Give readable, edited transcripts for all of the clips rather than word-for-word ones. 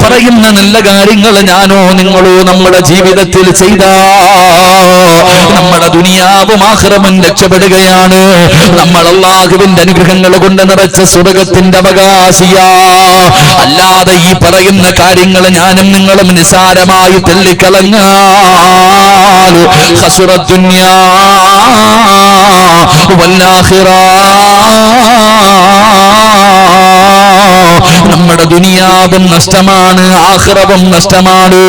പറയുന്ന നല്ല കാര്യങ്ങൾ ഞാനോ നിങ്ങളോ നമ്മുടെ ജീവിതത്തിൽ ചെയ്താ നമ്മുടെ ദുനിയാവും ആഖിറവും രക്ഷപ്പെടുകയാണ്. നമ്മൾ അല്ലാഹുവിന്റെ അനുഗ്രഹങ്ങൾ കൊണ്ട് നിറച്ച സ്വർഗ്ഗത്തിന്റെ അവകാശിയാ. അല്ലാതെ ഈ പറയുന്ന കാര്യങ്ങൾ ഞാനും നിങ്ങളും നിസാരമായി തള്ളിക്കളഞ്ഞാൽ ഖസ്റത്ത് ദുനിയാ വൽ ആഖിറ, നമ്മുടെ ദുനിയാവും നഷ്ടമാണ്, ആഖിറവും നഷ്ടമാണ്.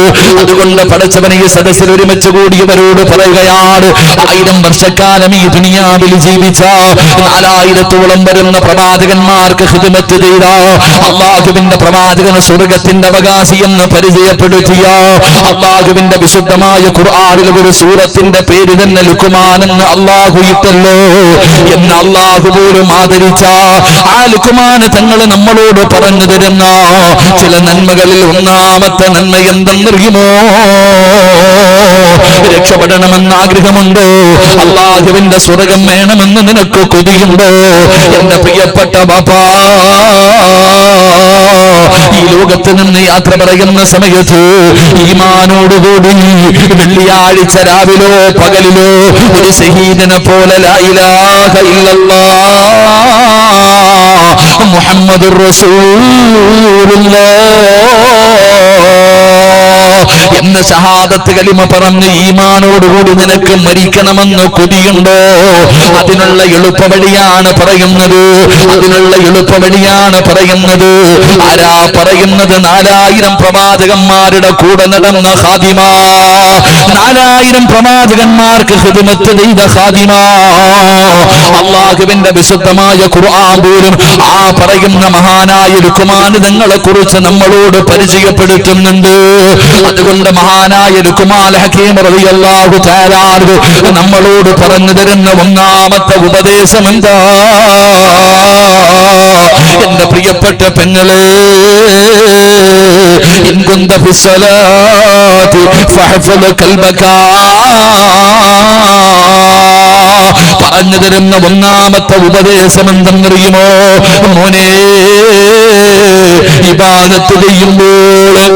അതുകൊണ്ട് പടച്ചവനെ ഈ സദസ്സിൽ ഒരുമിച്ച് കൂടിയവരോട് പറയുകയാണ്, 1000 വർഷക്കാലം ഈ ദുനിയാവിൽ ജീവിച്ച 4000-ഓളം വരുന്ന പ്രവാചകന്മാർക്ക് ഖിദ്മത്ത് ചെയ്ത അല്ലാഹുവിന്റെ പ്രവാചകന് സ്വർഗ്ഗത്തിന്റെ അവകാശി എന്ന് പരിചയപ്പെടുത്തിയ അല്ലാഹുവിന്റെ വിശുദ്ധമായ ഖുർആനിൽ ഒരു സൂറത്തിന്റെ പേര് തന്നെ ലുഖ്മാൻ എന്ന് അല്ലാഹു ഇട്ടല്ലോ എന്ന് അല്ലാഹു പോലും ആദരിച്ച ആ ലുഖ്മാൻ തങ്ങൾ നമ്മളോട് പറഞ്ഞു തരുന്ന ചില നന്മകളിൽ ഒന്നാമത്തെ നന്മ എന്തെന്നറിയുമോ? രക്ഷപ്പെടണമെന്ന് ആഗ്രഹമുണ്ടോ? അല്ലാഹുവിന്റെ സ്വർഗ്ഗം വേണമെന്ന് നിനക്ക് കൊതിയുണ്ടോ? എന്റെ പ്രിയപ്പെട്ട ബാപ്പാ, ഈ ലോകത്ത് നിന്ന് യാത്ര പറയുന്ന സമയത്ത് ഈമാനോടുകൂടി വെള്ളിയാഴ്ച രാവിലോ പകലിലോ ഒരു ശഹീദിനെ പോലെ ലാ ഇലാഹ ഇല്ലല്ലാഹ് മുഹമ്മദുർ റസൂലുള്ളാഹ് എന്ന ഷഹാദത്ത് കലിമ പറഞ്ഞ് ഈമാനോടുകൂടി നിനക്ക് മരിക്കണമെന്ന് കൊതിയുണ്ടോ? അതിനുള്ള എളുപ്പവഴിയാണ് പറയുന്നത്. അതിനുള്ള എളുപ്പവഴിയാണ് പറയുന്നത്. ആരാ പറയുന്നത്? 4000 പ്രവാചകന്മാരുടെ കൂടെ നടന്ന ഖാദിമ, 4000 പ്രവാചകന്മാർക്ക് ഖിദ്മത്ത് ചെയ്ത ഖാദിമ. അല്ലാഹുവിന്റെ വിശുദ്ധമായ ഖുർആൻ പോലും ആ പറയുന്ന മഹാനായ ലുഖ്മാൻ തങ്ങളെ കുറിച്ച് നമ്മളോട് പരിചയപ്പെടുത്തുന്നുണ്ട്. അതുകൊണ്ട് മഹാനായ ലുഖ്മാൻ ഹകീം റളിയല്ലാഹു തആല നമ്മളോട് പറഞ്ഞു തരുന്ന ഒന്നാമത്തെ ഉപദേശം എന്താ? എന്റെ പ്രിയപ്പെട്ട പെങ്ങളെ, ഇൻ കുന്ത ഫിസ്സലാത്തി ഫഹ്ഫദ് ഖൽബക, പറഞ്ഞു തരുന്ന ഒന്നാമത്തെ ഉപദേശം എന്തെന്നറിയുമോ? മോനെ, ഇബാദത്ത് ചെയ്യുമ്പോൾ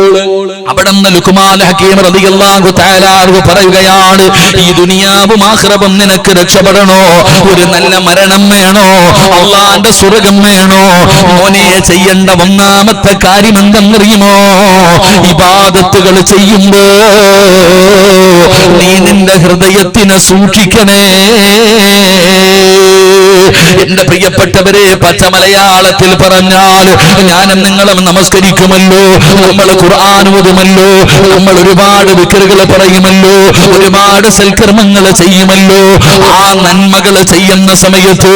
അവിടുന്ന് ലുഖ്മാൻ ഹകീം റളിയല്ലാഹു തആല പറയുകയാണ്, ഈ ദുനിയാവും ആഖിറവും നിനക്ക് രക്ഷപ്പെടണോ? ഒരു നല്ല മരണം വേണോ? അല്ലാഹുവിന്റെ സ്വർഗ്ഗം വേണോ? മോനെ, ചെയ്യേണ്ട ഒന്നാമത്തെ കാര്യം എന്തെന്നറിയുമോ? ഇബാദത്തുകൾ ചെയ്യുമ്പോ നീ നിന്റെ ഹൃദയത്തിനെ സൂക്ഷിക്കണേ. എന്റെ പ്രിയപ്പെട്ടവരെ, പച്ച മലയാളത്തിൽ പറഞ്ഞാൽ ഞാനും നിങ്ങളും നമസ്കരിക്കുമല്ലോ, നമ്മൾ ഖുർആൻ ഓതുമല്ലോ, നമ്മൾ ഒരുപാട് ദിക്റുകൾ പറയുമല്ലോ, ഒരുപാട് സൽക്കർമ്മങ്ങൾ ചെയ്യുമല്ലോ. ആ നന്മകൾ ചെയ്യുന്ന സമയത്ത്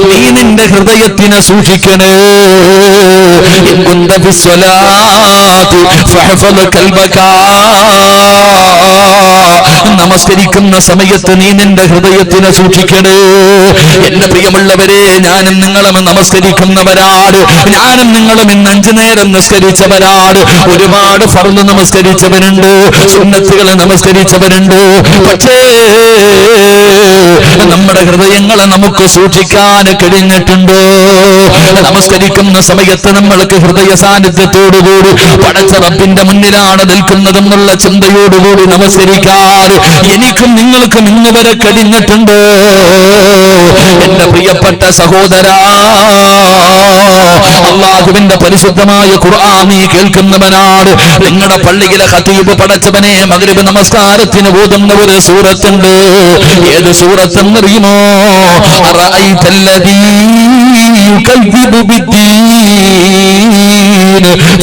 നീ നിന്റെ ഹൃദയത്തിനെ സൂക്ഷിക്കണേ. നമസ്കരിക്കുന്ന സമയത്ത് നീ നിന്റെ ഹൃദയത്തിനെ സൂക്ഷിക്കണേ. എന്റെ പ്രിയമുള്ളവരെ, ഞാനും നിങ്ങളും നമസ്കരിക്കുന്നവരാണ്. ഞാനും നിങ്ങളും ഇന്ന് 5 നേരം നിസ്കരിച്ചവരാണ്. ഒരുപാട് ഫർദ് നമസ്കരിച്ചവരുണ്ട്, സുന്നത്തുകൾ നമസ്കരിച്ചവരുണ്ട്. പക്ഷേ നമ്മുടെ ഹൃദയങ്ങളെ നമുക്ക് സൂക്ഷിക്കാൻ കഴിഞ്ഞിട്ടുണ്ടോ? നമസ്കരിക്കുന്ന സമയത്ത് നമ്മൾക്ക് ഹൃദയ സാന്നിധ്യത്തോടുകൂടി പടച്ച റബ്ബിന്റെ മുന്നിലാണ് നിൽക്കുന്നതെന്നുള്ള ചിന്തയോടുകൂടി നമസ്കരിക്കാൻ എനിക്കും നിങ്ങൾക്കും ഇന്ന് വരെ കഴിഞ്ഞിട്ടുണ്ടോ? എന്റെ പ്രിയപ്പെട്ട സഹോദരാ, അല്ലാഹുവിന്റെ പരിശുദ്ധമായ ഖുർആൻ നീ കേൾക്കുന്നവനാണ്. നിങ്ങളുടെ പള്ളിയിലെ ഖതീബ് പടച്ചവനെ മഗ്രിബ് നമസ്കാരത്തിന് ഓതുന്ന ഒരു സൂറത്തുണ്ട്. ഏത് സൂറത്തെന്നറിയുമോ? അറഅയ്തല്ലദീ യുകദ്ദിബു ബിദ്ദീൻ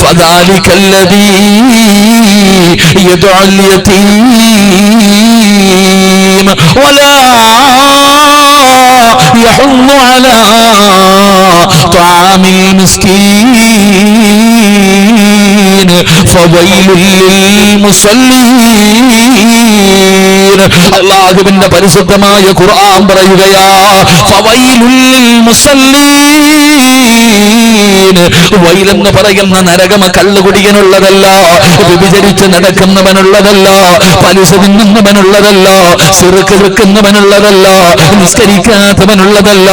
ഫദാലികല്ലദീ യദ്ഉൽ യതീം വലാ يحض على طعام المسكين فويل للمصلين. അല്ലാഹുവിന്റെ പരിശുദ്ധമായ ഖുർആൻ പറയുകയാ, ഫവൈലുൽ ലിൽമുസല്ലീൻ, വൈലെന്ന് പറയുന്ന നരകം കള്ളുകുടിയനുള്ളതല്ല, വ്യഭിചരിച്ച് നടക്കുന്നവനുള്ളതല്ല, പലിശ തിന്നുന്നവനുള്ളതല്ല, സിറുക്ക് വെക്കുന്നവനുള്ളതല്ല, നിസ്കരിക്കാത്തവനുള്ളതല്ല,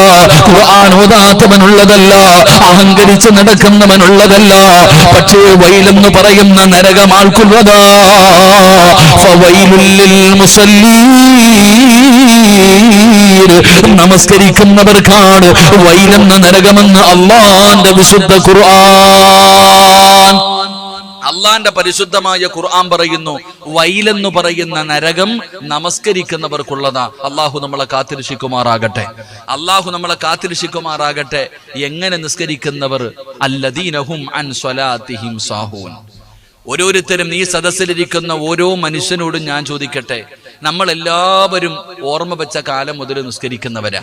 ഖുർആൻ ഓതാത്തവനുള്ളതല്ല, അഹങ്കരിച്ച് നടക്കുന്നവനുള്ളതല്ല. പക്ഷേ വൈലെന്ന് പറയുന്ന നരകം ആൾക്കുള്ളതാ. ഫവൈലുൽ ലിൽ മുസല്ലീൻ, നമസ്കരിക്കുന്നവർക്കാണ് വൈലെന്ന നരകമെന്ന് അല്ലാഹുവിന്റെ വിശുദ്ധ ഖുർആൻ. അള്ളാന്റെ പരിശുദ്ധമായ ഖുർആൻ പറയുന്നു, വൈലെന്ന് പറയുന്ന നരകം നമസ്കരിക്കുന്നവർക്കുള്ളതാ. അള്ളാഹു നമ്മളെ കാത്തിരക്ഷിക്കുമാറാകട്ടെ, അള്ളാഹു നമ്മളെ കാത്തിരക്ഷിക്കുമാറാകട്ടെ. എങ്ങനെ നിസ്കരിക്കുന്നവർ? അല്ലദീനഹും അൻ സ്വലാത്തിഹിം സാഹൂൻ. ഓരോരുത്തരും ഈ സദസ്സിലിരിക്കുന്ന ഓരോ മനുഷ്യനോടും ഞാൻ ചോദിക്കട്ടെ, നമ്മൾ എല്ലാവരും ഓർമ്മ വെച്ച കാലം മുതൽ നിസ്കരിക്കുന്നവരാ.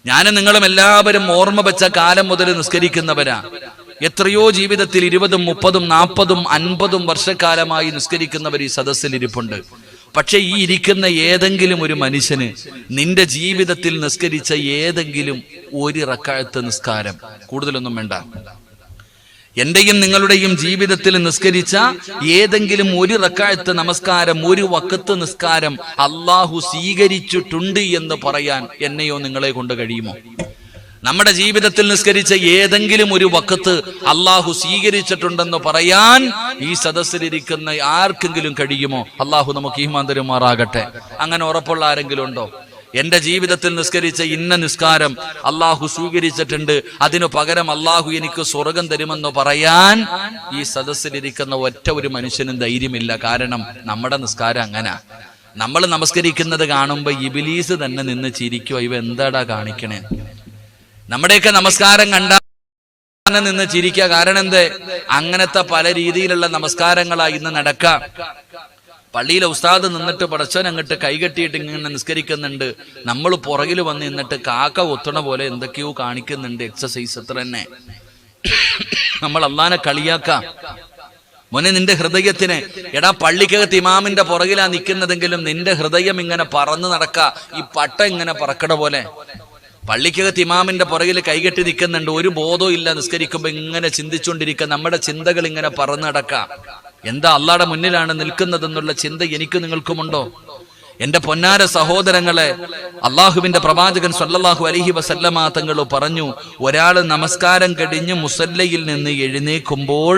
ഞാനും നിങ്ങളും എല്ലാവരും ഓർമ്മ വെച്ച കാലം മുതൽ നിസ്കരിക്കുന്നവരാ. എത്രയോ ജീവിതത്തിൽ 20, 30, 40, 50 വർഷക്കാലമായി നിസ്കരിക്കുന്നവർ ഈ സദസ്സിൽ ഇരിപ്പുണ്ട്. പക്ഷെ ഈ ഇരിക്കുന്ന ഏതെങ്കിലും ഒരു മനുഷ്യന് നിന്റെ ജീവിതത്തിൽ നിസ്കരിച്ച ഏതെങ്കിലും ഒരു റക്അത്ത് നിസ്കാരം, കൂടുതലൊന്നും വേണ്ട, എന്റെയും നിങ്ങളുടെയും ജീവിതത്തിൽ നിസ്കരിച്ച ഏതെങ്കിലും ഒരു റക്അത്ത് നമസ്കാരം, ഒരു വഖത്ത് നിസ്കാരം അള്ളാഹു സ്വീകരിച്ചിട്ടുണ്ട് എന്ന് പറയാൻ എന്നെയോ നിങ്ങളെ കൊണ്ട് കഴിയുമോ? നമ്മുടെ ജീവിതത്തിൽ നിസ്കരിച്ച ഏതെങ്കിലും ഒരു വഖത്ത് അള്ളാഹു സ്വീകരിച്ചിട്ടുണ്ടെന്ന് പറയാൻ ഈ സദസ്സിലിരിക്കുന്ന ആർക്കെങ്കിലും കഴിയുമോ? അള്ളാഹു നമുക്ക് ഈമാൻ തരുമാറാകട്ടെ. അങ്ങനെ ഉറപ്പുള്ള ആരെങ്കിലും ഉണ്ടോ? എന്റെ ജീവിതത്തിൽ നിസ്കരിച്ച ഇന്ന നിസ്കാരം അള്ളാഹു സ്വീകരിച്ചിട്ടുണ്ട്, അതിനു പകരം അള്ളാഹു എനിക്ക് സ്വർഗം തരുമെന്ന് പറയാൻ ഈ സദസ്സിലിരിക്കുന്ന ഒറ്റ ഒരു മനുഷ്യനും ധൈര്യമില്ല. കാരണം നമ്മുടെ നിസ്കാരം അങ്ങനെ. നമ്മൾ നമസ്കരിക്കുന്നത് കാണുമ്പോ ഇബ്ലീസ് തന്നെ നിന്ന് ചിരിക്കുക, ഇവ എന്താടാ കാണിക്കണേ. നമ്മുടെയൊക്കെ നമസ്കാരം കണ്ടാൽ നിന്ന് ചിരിക്കുക. കാരണം എന്തേ? അങ്ങനത്തെ പല രീതിയിലുള്ള നമസ്കാരങ്ങളാ ഇന്ന് നടക്കാം. പള്ളിയിലെ ഉസ്താദ് നിന്നിട്ട് പടച്ചവൻ അങ്ങോട്ട് കൈകെട്ടിയിട്ട് ഇങ്ങനെ നിസ്കരിക്കുന്നുണ്ട്, നമ്മൾ പുറകിൽ വന്ന് നിന്നിട്ട് കാക്ക കൊത്തണ പോലെ എന്തൊക്കെയോ കാണിക്കുന്നുണ്ട്. എക്സസൈസ് അത്ര തന്നെ. നമ്മൾ അള്ളാനെ കളിയാക്കാം. മോനെ, നിന്റെ ഹൃദയത്തിന്, എടാ പള്ളിക്കകത്ത് ഇമാമിന്റെ പുറകിലാ നിൽക്കുന്നതെങ്കിലും നിന്റെ ഹൃദയം ഇങ്ങനെ പറന്ന് നടക്ക, ഈ പട്ട ഇങ്ങനെ പറക്കട പോലെ. പള്ളിക്കകത്ത് ഇമാമിന്റെ പുറകിൽ കൈകെട്ടി നിൽക്കുന്നുണ്ട്, ഒരു ബോധവും ഇല്ല, നിസ്കരിക്കുമ്പോ ഇങ്ങനെ ചിന്തിച്ചുകൊണ്ടിരിക്കുക. നമ്മുടെ ചിന്തകൾ ഇങ്ങനെ പറന്ന് നടക്കാം. എന്താ അള്ളാഹുടെ മുന്നിലാണ് നിൽക്കുന്നതെന്നുള്ള ചിന്ത എനിക്ക് നിങ്ങൾക്കുമുണ്ടോ? എന്റെ പൊന്നാര സഹോദരങ്ങളെ, അള്ളാഹുവിന്റെ പ്രവാചകൻ സല്ലല്ലാഹു അലൈഹി വസല്ലമ തങ്ങൾ പറഞ്ഞു, ഒരാള് നമസ്കാരം കഴിഞ്ഞ് മുസല്ലയിൽ നിന്ന് എഴുന്നേക്കുമ്പോൾ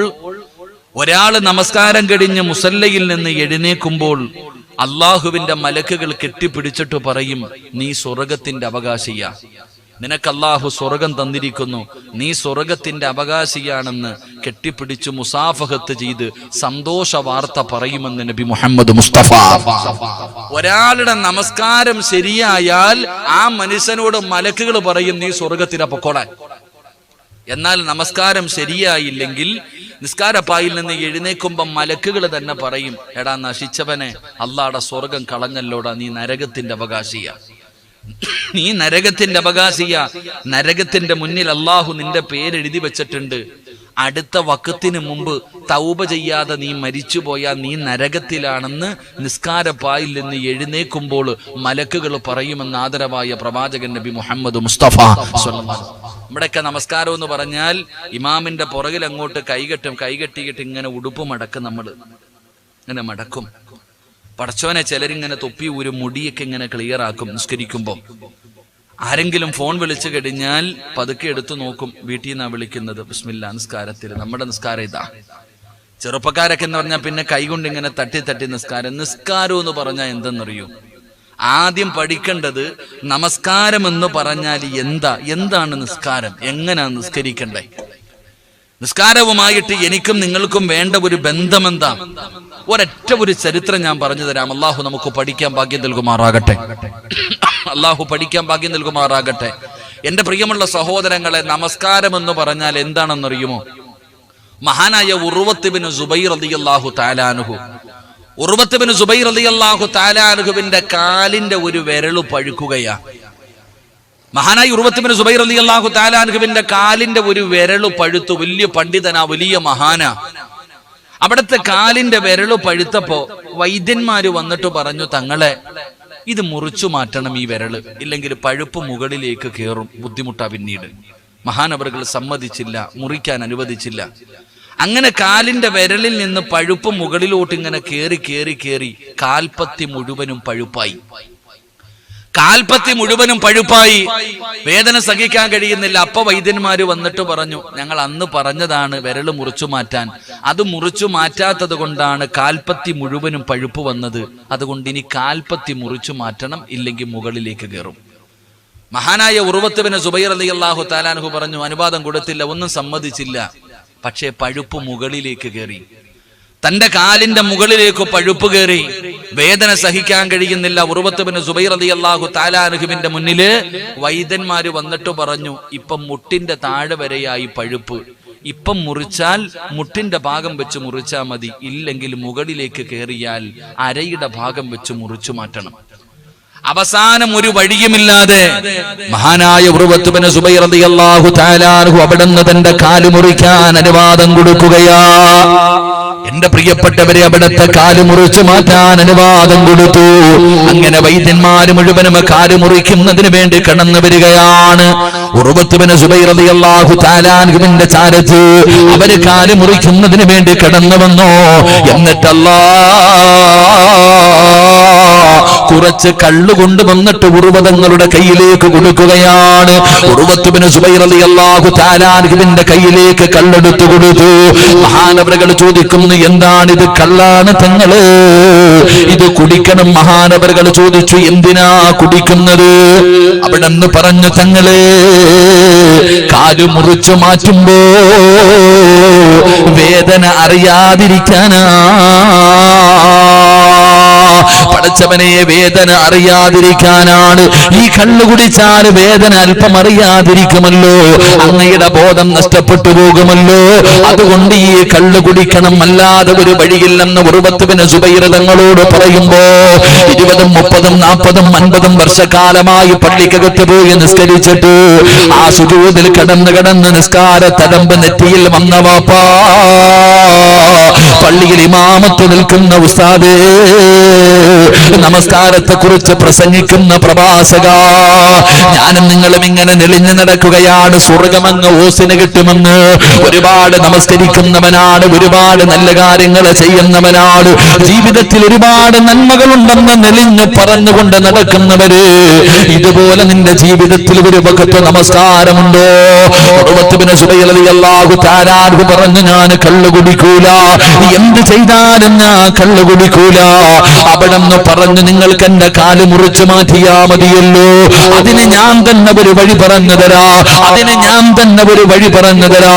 അള്ളാഹുവിന്റെ മലക്കുകൾ കെട്ടിപ്പിടിച്ചിട്ട് പറയും, നീ സ്വർഗത്തിന്റെ അവകാശിയാ, നിനക്ക് അള്ളാഹു സ്വർഗം തന്നിരിക്കുന്നു, നീ സ്വർഗത്തിന്റെ അവകാശിയാണെന്ന് കെട്ടിപ്പിടിച്ച് മുസാഫഹത്ത് ചെയ്ത് സന്തോഷ വാർത്ത പറയുമെന്ന് നബി മുഹമ്മദ് മുസ്തഫ. ഒരാളുടെ നമസ്കാരം ശരിയായാൽ ആ മനുഷ്യനോട് മലക്കുകൾ പറയും, നീ സ്വർഗത്തിലെ പൊക്കോളാൻ. എന്നാൽ നമസ്കാരം ശരിയായില്ലെങ്കിൽ നിസ്കാരപ്പായിൽ നിന്ന് എഴുന്നേക്കുമ്പം മലക്കുകൾ തന്നെ പറയും, എടാ നശിച്ചവനെ, അള്ളാഹുടെ സ്വർഗം കളഞ്ഞല്ലോടാ, നീ നരകത്തിന്റെ അവകാശിയാ, നീ നരകത്തിന്റെ അവകാശിയാ. നരകത്തിന്റെ മുന്നിൽ അള്ളാഹു നിന്റെ പേരെഴുതി വെച്ചിട്ടുണ്ട്. അടുത്ത വഖത്തിന് മുമ്പ് തൗബ ചെയ്യാതെ നീ മരിച്ചുപോയാൽ നീ നരകത്തിലാണെന്ന് നിസ്കാരപ്പായിൽ നിന്ന് എഴുന്നേക്കുമ്പോൾ മലക്കുകൾ പറയുമെന്ന് ആദരവായ പ്രവാചകൻ നബി മുഹമ്മദ് മുസ്തഫ. നമ്മുടെയൊക്കെ നമസ്കാരം എന്ന് പറഞ്ഞാൽ ഇമാമിന്റെ പുറകിൽ അങ്ങോട്ട് കൈകെട്ടിയിട്ട് ഇങ്ങനെ ഉടുപ്പ് മടക്കും, നമ്മൾ ഇങ്ങനെ മടക്കും. പടച്ചോനെ, ചിലരിങ്ങനെ തൊപ്പി ഒരു മുടിയൊക്കെ ഇങ്ങനെ ക്ലിയർ ആക്കും നിസ്കരിക്കുമ്പോൾ. ആരെങ്കിലും ഫോൺ വിളിച്ചു കഴിഞ്ഞാൽ പതുക്കെ എടുത്തു നോക്കും, വീട്ടിൽ നിന്നാ വിളിക്കുന്നത്, ബിസ്മില്ലാ നിസ്കാരത്തിൽ. നമ്മുടെ നിസ്കാരം ഇതാ. ചെറുപ്പക്കാരൊക്കെ എന്ന് പറഞ്ഞാൽ പിന്നെ കൈകൊണ്ട് ഇങ്ങനെ തട്ടി നിസ്കാരം എന്ന് പറഞ്ഞാൽ എന്തെന്നറിയോ? ആദ്യം പഠിക്കേണ്ടത് നമസ്കാരം എന്ന് പറഞ്ഞാൽ എന്താണ് നിസ്കാരം, എങ്ങനെയാ നിസ്കരിക്കണ്ടേ? നിസ്കാരവുമായിട്ട് എനിക്കും നിങ്ങൾക്കും വേണ്ട ഒരു ബന്ധമെന്താ? ഒരൊറ്റ ഒരു ചരിത്രം ഞാൻ പറഞ്ഞു തരാം. അള്ളാഹു നമുക്ക് പഠിക്കാൻ ഭാഗ്യം നൽകുമാറാകട്ടെ. എന്റെ പ്രിയമുള്ള സഹോദരങ്ങളെ, നമസ്കാരം എന്ന് പറഞ്ഞാൽ എന്താണെന്നറിയുമോ? മഹാനായ ഉർവത്ത് ബിൻ സുബൈർ റളിയല്ലാഹു തആല അൻഹു, ഉർവത്ത് ബിൻ സുബൈർ റളിയല്ലാഹു തആല അൻഹുവിന്റെ കാലിന്റെ ഒരു വിരൽ പഴുക്കുകയാ. മഹാനായ ഉർവത്ത് ബിൻ സുബൈർ റളിയല്ലാഹു തആല അൻഹുവിന്റെ കാലിന്റെ ഒരു വിരൽ പഴുത്തു. വലിയ പണ്ഡിതനാ, വലിയ മഹാനാ. അവിടുത്തെ കാലിന്റെ വിരൽ പഴുത്തപ്പോ വൈദ്യന്മാര് വന്നിട്ട് പറഞ്ഞു, തങ്ങളെ ഇത് മുറിച്ചു മാറ്റണം ഈ വിരല്, ഇല്ലെങ്കിൽ പഴുപ്പ് മുകളിലേക്ക് കയറും, ബുദ്ധിമുട്ടാ പിന്നീട്. മഹാനവറുകൾ സമ്മതിച്ചില്ല, മുറിക്കാൻ അനുവദിച്ചില്ല. അങ്ങനെ കാലിന്റെ വിരലിൽ നിന്ന് പഴുപ്പ് മുകളിലോട്ട് ഇങ്ങനെ കേറി കേറി കേറി കാൽപ്പത്തി മുഴുവനും പഴുപ്പായി. വേദന സഹിക്കാൻ കഴിയുന്നില്ല. അപ്പൊ വൈദ്യന്മാര് വന്നിട്ട് പറഞ്ഞു, ഞങ്ങൾ അന്ന് പറഞ്ഞതാണ് വിരല് മുറിച്ചു മാറ്റാൻ, അത് മുറിച്ചു മാറ്റാത്തത് കൊണ്ടാണ് കാൽപ്പത്തി മുഴുവനും പഴുപ്പ് വന്നത്. അതുകൊണ്ട് ഇനി കാൽപ്പത്തി മുറിച്ചു മാറ്റണം, ഇല്ലെങ്കിൽ മുകളിലേക്ക് കയറും. മഹാനായ ഉർവത്ത് ബിൻ സുബൈർ റളിയല്ലാഹു തആല അൻഹു പറഞ്ഞു, അനുവാദം കൊടുത്തില്ല, ഒന്നും സമ്മതിച്ചില്ല. പക്ഷേ പഴുപ്പ് മുകളിലേക്ക് കയറി, തന്റെ കാലിന്റെ മുകളിലേക്ക് പഴുപ്പ് കയറി. വേദന സഹിക്കാൻ കഴിയുന്നില്ല. ഉർവത്ത് ബിൻ സുബൈർ റളിയല്ലാഹു തആല അൻഹുവിന്റെ മുന്നില് വൈദ്യന്മാര് വന്നിട്ട് പറഞ്ഞു, ഇപ്പം മുട്ടിന്റെ താഴെ വരെയായി പഴുപ്പ്, ഇപ്പം മുറിച്ചാൽ മുട്ടിന്റെ ഭാഗം വെച്ച് മുറിച്ചാൽ മതി, ഇല്ലെങ്കിൽ മുകളിലേക്ക് കയറിയാൽ അരയുടെ ഭാഗം വെച്ച് മുറിച്ചു മാറ്റണം. അവസാനം ഒരു വഴിയുമില്ലാതെ മഹാനായ ഉർവത്ത് ബിൻ സുബൈർ റളിയല്ലാഹു തആല അൻഹു അവിടുന്ന് തന്റെ കാല് മുറിക്കാൻ അനുവാദം കൊടുക്കുകയാ. എന്റെ പ്രിയപ്പെട്ടവരെ, അവിടുത്തെ കാല് മുറിച്ചു മാറ്റാൻ അനുവാദം കൊടുത്തു. അങ്ങനെ വൈദ്യന്മാര് മുഴുവനും കാല് മുറിക്കുന്നതിന് വേണ്ടി കടന്നു വരികയാണ്. ഉർവത്ത് ബിൻ സുബൈർ റളിയല്ലാഹു തആല അൻഹുവിന്റെ ചാരത്ത് അവര് കാല് മുറിക്കുന്നതിന് വേണ്ടി കടന്നു വന്നു. എന്നിട്ട് കുറച്ച് കള്ളു കൊണ്ടുവന്നിട്ട് ഉർവതങ്ങളുടെ കയ്യിലേക്ക് കൊടുക്കുകയാണ്. ഉർവത്ത് ബിൻ സുബൈർ റളിയല്ലാഹു തആല അൻഹുവിന്റെ കയ്യിലേക്ക് കല്ലെടുത്തു കൊടുത്തു. മഹാനവറുകൾ ചോദിക്കുന്നു, എന്താണിത്? കള്ളാണ് തങ്ങള്, ഇത് കുടിക്കണം. മഹാനവറുകൾ ചോദിച്ചു, എന്തിനാ കുടിക്കുന്നത്? അവിടെ നിന്ന് പറഞ്ഞു, തങ്ങള് കാല് മുറിച്ചു മാറ്റുമ്പോ വേദന അറിയാതിരിക്കാനാ. പടച്ചവനെ, വേദന അറിയാതിരിക്കാനാണ്. ഈ കള്ളു കുടിച്ചാൽ വേദന അല്പം അറിയാതിരിക്കുമല്ലോ, അങ്ങയുടെ ബോധം നഷ്ടപ്പെട്ടു പോകുമല്ലോ, അതുകൊണ്ട് ഈ കള്ളു കുടിക്കണം, അല്ലാതെ ഒരു വഴിയില്ലെന്ന് ഉർവത്ത് ബിൻ സുബൈർ തങ്ങളോട് പറയുമ്പോ 20, 30, 40, 50 വർഷക്കാലമായി പള്ളിക്കകത്ത് പോയി നിസ്കരിച്ചിട്ട് ആ സുജൂദിൽ കിടന്ന് നിസ്കാര തടമ്പ് നെറ്റിയിൽ വന്ന വാപ്പാ, പള്ളിയിൽ ഇമാമത്ത് നിൽക്കുന്ന ഉസ്താദേ, നമസ്കാരത്തെ കുറിച്ച് പ്രസംഗിക്കുന്ന പ്രഭാഷക, ഞാനും നിങ്ങളും ഇങ്ങനെ നെളിഞ്ഞു നടക്കുകയാണ്, സ്വർഗമങ്ങ് ഓസിന് കിട്ടുമെന്ന്. ഒരുപാട് നമസ്കരിക്കുന്നവനാണ്, ഒരുപാട് നല്ല കാര്യങ്ങൾ ചെയ്യുന്നവനാണ്, ജീവിതത്തിൽ ഒരുപാട് നന്മകളുണ്ടെന്ന് നെളിഞ്ഞു പറഞ്ഞുകൊണ്ട് നടക്കുന്നവര്, ഇതുപോലെ നിന്റെ ജീവിതത്തിൽ ഒരു വഖത്ത് നമസ്കാരമുണ്ടോ? ഉർവത്ത് ബിൻ സുബൈർ റളിയല്ലാഹു തആല അൻഹു പറഞ്ഞു, ഞാൻ കള്ളു കുടിക്കൂല, എന്ത് ചെയ്താലും ഞാൻ കള്ളു കുടിക്കൂല. അവിടെ നിന്ന് പറഞ്ഞു, നിങ്ങൾക്ക് എന്റെ കാല് മുറിച്ചു മാറ്റിയാ മതിയല്ലോ, അതിന് ഞാൻ തന്നെ ഒരു വഴി പറഞ്ഞു തരാ,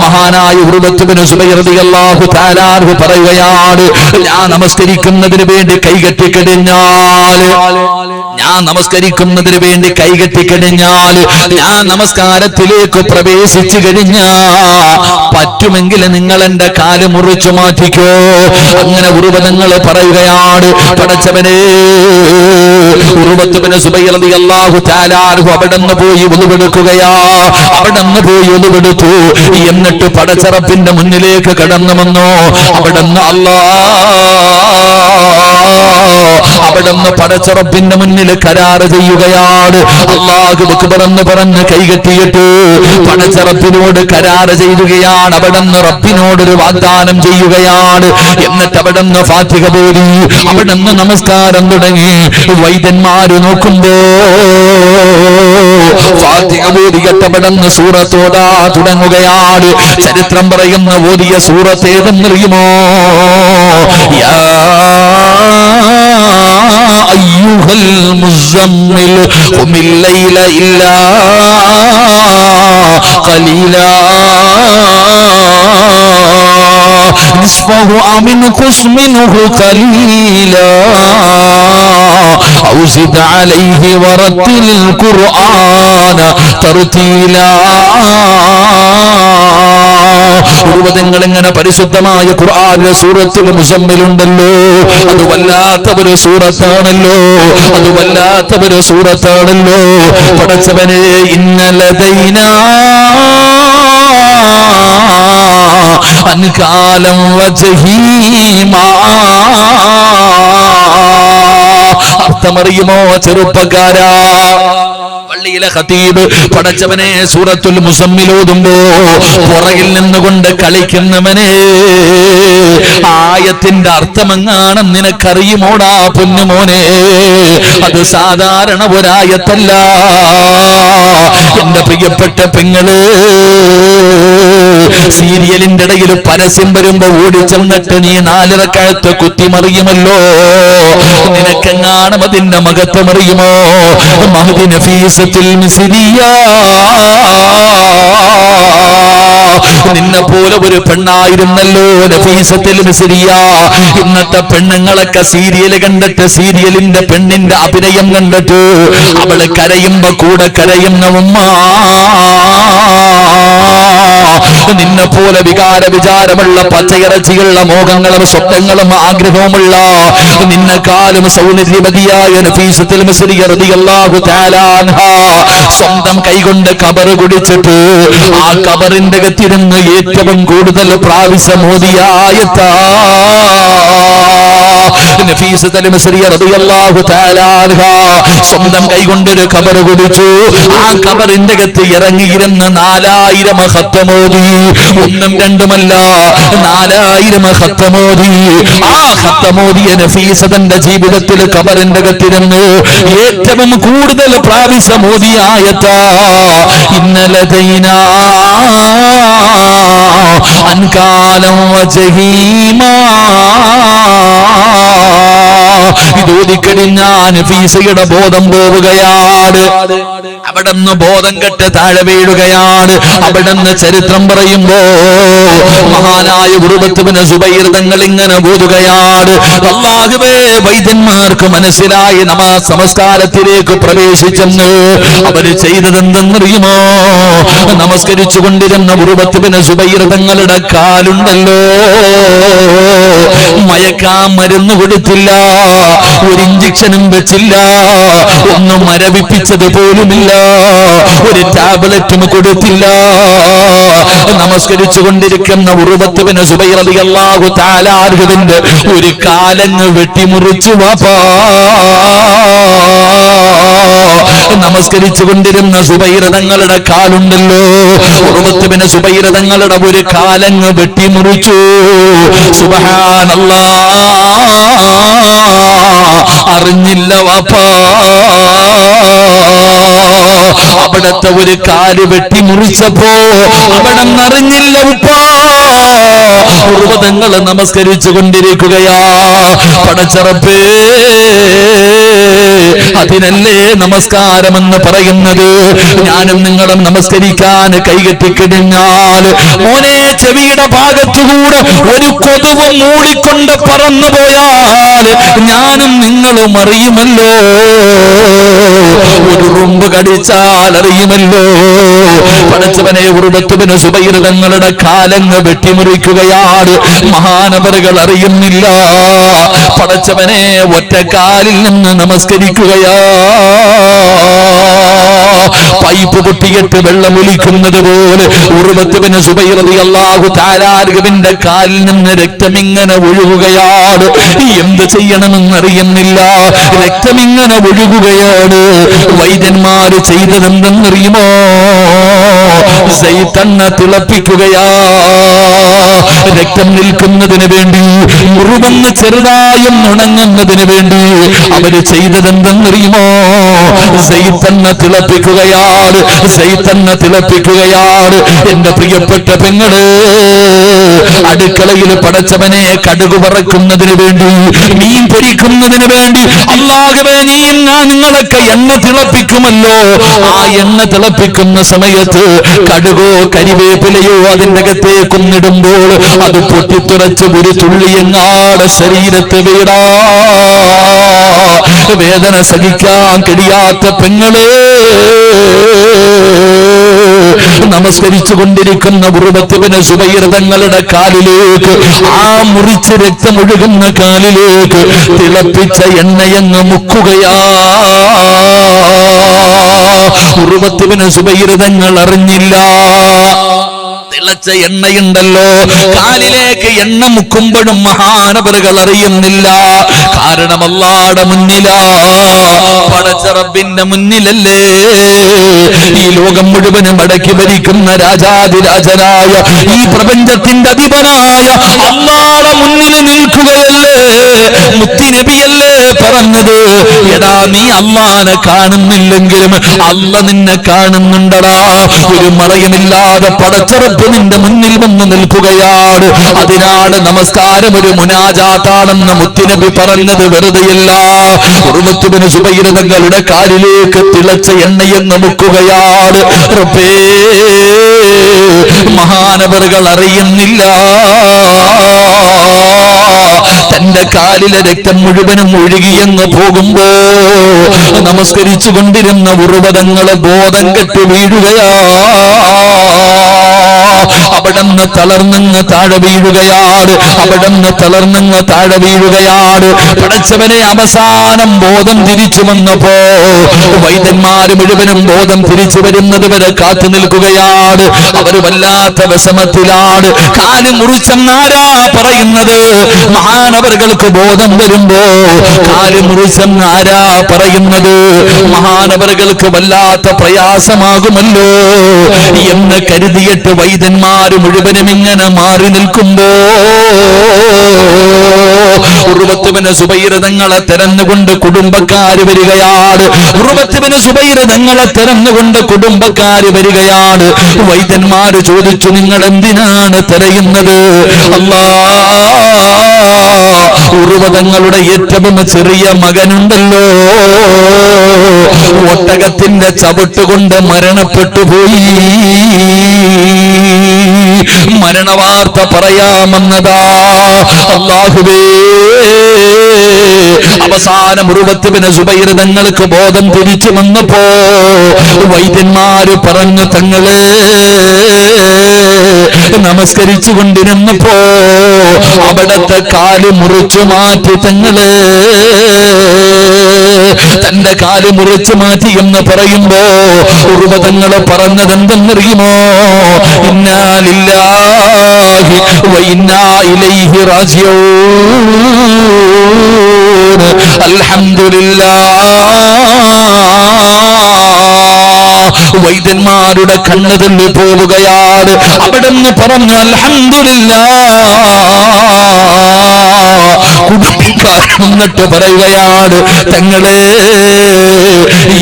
മഹാനായ ഉർവത്ത് ബിൻ സുബൈർ റളിയല്ലാഹു തആല അൻഹു പറയുകയാണ്, ഞാൻ നമസ്കരിക്കുന്നതിന് വേണ്ടി കൈകെട്ടിക്കഴിഞ്ഞാൽ ഞാൻ നമസ്കാരത്തിലേക്ക് പ്രവേശിച്ചു കഴിഞ്ഞാ പറ്റുമെങ്കിൽ നിങ്ങൾ എന്റെ കാല് മുറിച്ചു മാറ്റിക്കോ. അങ്ങനെ ഉർവതങ്ങൾ പറയുകയാണ്, പടച്ചവനെ, ഉർവത്ത് ബിൻ സുബൈർ റളിയല്ലാഹു തആല അൻഹു അവിടുന്ന് പോയി ഉളുവെടുക്കുകയാ. എന്നിട്ട് പടച്ചറപ്പിന്റെ മുന്നിലേക്ക് കടന്നു വന്നു. അവിടുന്ന് പടച്ചറപ്പിന്റെ മുന്നിൽ കരാറ് ചെയ്യുകയാണ്. അല്ലാഹു അക്ബർ എന്ന് പറഞ്ഞ് കൈകെട്ടിയിട്ട് പടച്ചറപ്പിനോട് കരാറ് ചെയ്യുകയാണ്. അവിടുന്ന് റബ്ബിനോടൊരു വാഗ്ദാനം ചെയ്യുകയാണ്. എന്നിട്ട് അവിടുന്ന് ഫാത്തിഹ ഓതി, അവിടുന്ന് നമസ്കാരം തുടങ്ങി. വൈദ്യന്മാര് നോക്കുമ്പോ ഫാത്തിഹ ഓതിയിട്ട് അവിടുന്ന് സൂറത്തോടാ തുടങ്ങുകയാണ്. ചരിത്രം പറയുന്ന ഓതിയ സൂറത്ത് ഏതെന്നറിയുമോ? യാ അയ്യുഹൽ മുസമ്മിൽ ഖുമിൽ ലൈല ഇല്ലാ ഖലീലാ നിസ്ഫഹു അമിൻഖുസ് മിൻഹു ഖലീലാ ഔ സിദ് അലൈഹി വറത്തിലിൽ ഖുർആന തർതീലാ. ഉർവതങ്ങൾ ഇങ്ങനെ പരിശുദ്ധമായ ഖുർആനിലെ സൂറത്തുൽ മുസമ്മിലുണ്ടല്ലോ, അത് വല്ലാത്ത ഒരു സൂറത്താണല്ലോ. പടച്ചവനെ, ഇന്നലദൈനാ അൻകാലം വജഹീമാ. അർത്ഥമറിയുമോ ചെറുപ്പക്കാരാ? പള്ളിയിലെ ഖതീബ് പടച്ചവനെ സൂറത്തുൽ മുസമ്മിൽ ഓതുമ്പോ പുറകിൽ നിന്നുകൊണ്ട് കളിക്കുന്നവനെ ആയത്തിന്റെ അർത്ഥമെങ്ങാനും നിനക്കറിയുമോടാ പൊന്നുമോനെ? അത് സാധാരണ ഒരായത്തല്ല. എന്റെ പ്രിയപ്പെട്ട പെങ്ങള്, സീരിയലിന്റെ ഇടയിൽ പരസ്യം വരുമ്പോ ഓടിച്ചെന്നിട്ട് നീ 4 റക്അത്ത് കുത്തിമറിയുമല്ലോ. നിനക്കെങ്ങാനും അതിന്റെ മഹത്വം അറിയുമോ? മഹദി നഫീസത്തുൽ മിസ്രിയ, നിന്നെ പോലെ ഒരു പെണ്ണായിരുന്നല്ലോ നഫീസത്തുൽ മിസ്രിയ. ഇന്നത്തെ പെണ്ണുങ്ങളൊക്കെ സീരിയൽ കണ്ടിട്ട്, സീരിയലിന്റെ പെണ്ണിന്റെ അഭിനയം കണ്ടിട്ട് അവള് കരയുമ്പോ കൂടെ കരയുന്ന ഉമ്മ, നിന്നെ പോലെ വിചാരമുള്ള പച്ചയിറച്ചിയുള്ള മോഹങ്ങളും സ്വപ്നങ്ങളും ആഗ്രഹവുമുള്ള നിന്നെക്കാളും സൗന്ദര്യവതിയായ നഫീസത്തുൽ മിസ്രിയ റളിയല്ലാഹു തആല അൻഹാ സ്വന്തം കൈകൊണ്ട് ഖബർ കുടിച്ചിട്ട് ആ ഖബറിന്റെ അകത്തിരുന്ന് ഏറ്റവും കൂടുതൽ പ്രാവശ്യം ഓതിയ ആയത്താ നഫീസത്തുൽ മിസ്രിയ റളിയല്ലാഹു തആല അൻഹാ സ്വന്തം കൈകൊണ്ടൊരു ഖബർ കുടിച്ചു. ആ ഖബറിന്റെ അകത്ത് ഇറങ്ങിയിരുന്ന് 4000 ഖത്തമോദി, ഒന്നും രണ്ടുമല്ല 4000 ഖത്തമോദി. ആ ഖത്തമോദിയ നഫീസ തന്റെ ജീവിതത്തിൽ ഖബറിന്റെ അകത്തിരുന്ന് ഏറ്റവും കൂടുതൽ പ്രാവശ്യം ഓതിയ ആയത്താ ഇന്നലദൈനാ അൻകാലം വജഹീമാ. ഇതോദിക്കഴിഞ്ഞാൽ നഫീസയുടെ ബോധം പോവുകയാണ്. അവിടുന്ന് ബോധം കെട്ട് താഴെ വീഴുകയാണ്. അവിടുന്ന് ചരിത്രം പറയുമ്പോ മഹാനായ ഉർവത്ത് ബിൻ സുബൈർ തങ്ങൾ ഇങ്ങനെ ബോധുകയാണ്. അല്ലാഹുവേ, വൈദ്യന്മാർക്ക് മനസ്സിലായി നമാസ് നമസ്കാരത്തിലേക്ക് പ്രവേശിച്ചെന്ന്. അവര് ചെയ്തതെന്തെന്നറിയുമോ? നമസ്കരിച്ചു കൊണ്ടിരുന്ന ഉർവത്ത് ബിൻ സുബൈർ തങ്ങളുടെ കാലുണ്ടല്ലോ, മയക്കാൻ മരുന്ന് കൊടുത്തില്ല, ഒരു ഇഞ്ചക്ഷനും വെച്ചില്ല, ഒന്നും മരവിപ്പിച്ചത് പോലുമില്ല, ഒരു ടാബ്ലറ്റും കൊടുത്തില്ല. നമസ്കരിച്ചു കൊണ്ടിരിക്കുന്ന ഉർവത്ത് ബിൻ സുബൈർ റളിയല്ലാഹു തആല അൻഹുവിന്റെ ഒരു കാലങ്ങ് വെട്ടിമുറിച്ചു. വാപ്പാ, നമസ്കരിച്ചു കൊണ്ടിരുന്ന സുബൈർ തങ്ങളുടെ കാലുണ്ടല്ലോ, ഉർവത്ത് ബിൻ സുബൈർ തങ്ങളുടെ ഒരു കാലങ്ങ് വെട്ടിമുറിച്ചു. സുബ്ഹാനല്ലാഹ്, അറിഞ്ഞില്ല വാപ്പാ. അവിടത്തെ ഒരു കാല് വെട്ടിമുറിച്ചപ്പോ അവിടെ അറിഞ്ഞില്ല ഉപ്പാ. ഉർവതങ്ങൾ നമസ്കരിച്ചു കൊണ്ടിരിക്കുകയാ. പടച്ചറപ്പേ, അതിനല്ലേ നമസ്കാരമെന്ന് പറയുന്നത്. ഞാനും നിങ്ങളും നമസ്കരിക്കാൻ കൈകെട്ടിക്കഴിഞ്ഞാൽ മോനെ ചെവിയുടെ ഭാഗത്തുകൂടെ ഒരു കൊതുവ് മൂടിക്കൊണ്ട് പറന്നു പോയാൽ ഞാനും നിങ്ങളും അറിയുമല്ലോ. ഒരു ഉറുമ്പ് കടിച്ചാൽ അറിയുമല്ലോ. പടച്ചവനെ, ഉർവത്ത് ബിൻ സുബൈർ തങ്ങളുടെ കാലങ്ങ് വെട്ടിമുറിക്കുകയാണ്. മഹാനവറുകൾ അറിയുന്നില്ല. പടച്ചവനെ, ഒറ്റക്കാലിൽ നിന്ന് നമസ്കരിക്കുകയാ. പൈപ്പ് പൊട്ടിയിട്ട് വെള്ളമൊലിക്കുന്നത് പോലെ ഉർവത്ത് ബിൻ സുബൈർ റളിയല്ലാഹു തആല അൻഹുവിന്റെ കാലിൽ നിന്ന് രക്തം ഇങ്ങനെ ഒഴുകുകയാണ്. എന്ത് ചെയ്യണമെന്നറിയുന്നില്ല. രക്തം ഇങ്ങനെ ഒഴുകുകയാണ്. വൈദ്യന്മാര് ചെയ്തതെന്തെന്നറിയുമോ? സൈതന്നെ തിളപ്പിക്കുകയാ. രക്തം നിൽക്കുന്നതിന് വേണ്ടി, മുറിവെന്ന് ചെറുതായും ഉണങ്ങുന്നതിന് വേണ്ടി അവര് ചെയ്തതെന്തെന്നറിയുമോ? സൈതന്നെ തിളപ്പിക്കുകയാണ്. സൈതന്നെ തിളപ്പിക്കുകയാണ്. എന്റെ പ്രിയപ്പെട്ട പെങ്ങള്, അടുക്കളയിൽ പടച്ചവനെ കടുക് പറക്കുന്നതിന് വേണ്ടി, മീൻ പൊരിക്കുന്നതിന് വേണ്ടി അല്ലാഹുവേ, നീയും നിങ്ങളൊക്കെ എണ്ണ തിളപ്പിക്കുമല്ലോ. ആ എണ്ണ തിളപ്പിക്കുന്ന സമയത്ത് കടുകോ കരിവേപ്പിലയോ അതിന്റെ അകത്തേക്കൊന്നിടുമ്പോൾ അത് പൊട്ടിത്തുറച്ച് ഒരു തുള്ളിയെങ്ങാട് ശരീരത്തെ വീടാ. വേദന സഹിക്കാൻ കഴിയാത്ത പെങ്ങളെ, നമസ്കരിച്ചു കൊണ്ടിരിക്കുന്ന ഉർവത്ത് ബിൻ സുബൈർ തങ്ങളുടെ കാലിലേക്ക്, ആ മുറിച്ച് രക്തമൊഴുകുന്ന കാലിലേക്ക് തിളപ്പിച്ച എണ്ണയങ്ങ് മുക്കുകയാ. ഉർവത്ത് ബിൻ സുബൈർ തങ്ങൾ അറിഞ്ഞില്ല. തിളച്ച എണ്ണയുണ്ടല്ലോ, കാലിലേക്ക് എണ്ണ മുക്കുമ്പോഴും മഹാനവറുകൾ അറിയുന്നില്ല. കാരണം അല്ലാഹുവിന്റെ മുന്നിലാ, പടച്ച റബ്ബിന്റെ മുന്നിലല്ലേ. ഈ ലോകം മുഴുവനും അടക്കി ഭരിക്കുന്ന രാജാതിരാജനായ ഈ പ്രപഞ്ചത്തിന്റെ അധിപനായ അല്ലാഹുവിന്റെ മുന്നിൽ നിൽക്കുകയല്ലേ മുത്തുനബിയല്ലേ പറഞ്ഞത്. എടാ നീ അല്ലാഹുവിനെ കാണുന്നില്ലെങ്കിലും അല്ലാഹ് നിന്നെ കാണുന്നുണ്ടടാ. ഒരു മറയുമില്ലാതെ പടച്ച റബ്ബ് നിന്റെ മുന്നിൽ വന്ന് നിൽക്കുകയാണ്. അതിനാണ് നമസ്കാരം ഒരു മുനാജാത്താണെന്ന് മുത്തുനബി പറഞ്ഞത് വെറുതെയല്ല. ഉർവത്ത് ബിൻ സുബൈർ തങ്ങളുടെ കാലിലേക്ക് തിളച്ച എണ്ണയെന്ന് മുക്കുകയാണ്. റബ്ബേ, മഹാനവറുകൾ അറിയുന്നില്ല തന്റെ കാലിലെ രക്തം മുഴുവനും ഒഴുകിയെന്ന് പോകുമ്പോ നമസ്കരിച്ചു കൊണ്ടിരുന്ന ഉർവതങ്ങളെ ബോധം കെട്ടി വീഴുകയാ. അവിടന്ന് തളർന്നങ്ങ് താഴെ വീഴുകയാണ്. അവിടന്ന് തളർന്നങ്ങ് താഴെ വീഴുകയാണ്. പടച്ചവനെ അവസാനം ബോധം തിരിച്ചു വന്നപ്പോ വൈദ്യന്മാര് മുഴുവനും ബോധം തിരിച്ചു വരുന്നത് വരെ കാത്തു നിൽക്കുകയാണ്. അവർ വല്ലാത്ത വിഷമത്തിലാണ്. കാല് മുറിച്ചെന്നാരാ പറയുന്നത്? മഹാനവറുകൾക്ക് ബോധം വരുമ്പോ കാല് മുറിച്ചെന്നാരാ പറയുന്നത്? മഹാനവറുകൾക്ക് വല്ലാത്ത പ്രയാസമാകുമല്ലോ എന്ന് കരുതിയിട്ട് വൈദ്യന്മാര് മുഴുവനും ഇങ്ങനെ മാറി നിൽക്കുമ്പോ ഉർവത്ത് ബിൻ സുബൈർ തങ്ങളെ തെരഞ്ഞുകൊണ്ട് കുടുംബക്കാര് വരികയാണ്. ഉർവത്ത് ബിൻ സുബൈർ തങ്ങളെ തെരഞ്ഞുകൊണ്ട് കുടുംബക്കാര് വരികയാണ്. വൈദ്യന്മാര് ചോദിച്ചു, നിങ്ങൾ എന്തിനാണ് തിരയുന്നത്? ഉർവതങ്ങളുടെ ഏറ്റവും ചെറിയ മകനുണ്ടല്ലോ, ഒട്ടകത്തിന്റെ ചവിട്ടുകൊണ്ട് മരണപ്പെട്ടു പോയി. മരണവാർത്ത പറയാമെന്നതാ. അല്ലാഹുവേ, അവസാനം ഉർവത്ത് ബിൻ സുബൈർ തങ്ങൾക്ക് ബോധം തിരിച്ചു വന്നപ്പോ വൈദ്യന്മാര് പറഞ്ഞു, തങ്ങളെ നമസ്കരിച്ചു കൊണ്ടിരുന്നപ്പോ അവിടത്തെ കാല് മുറിച്ചു മാറ്റി. തങ്ങളെ തന്റെ കാല് മുറിച്ചു മാറ്റി എന്ന് പറയുമ്പോ ഉർവതങ്ങള് പറഞ്ഞതെന്തെന്നറിയുമോ? ഇന്നാ ലില്ലാഹി വ ഇന്നാ ഇലൈഹി റാജിഊൻ. അൽഹംദുലില്ലാഹ്. വൈദ്യന്മാരുടെ കണ്ണ് തള്ളി പോവുകയാണ്. അവിടുന്ന് പറഞ്ഞു, അൽഹംദുലില്ലാഹ്. കുടുംബക്കാരൻ എന്നിട്ട് പറയുകയാണ്, തങ്ങളെ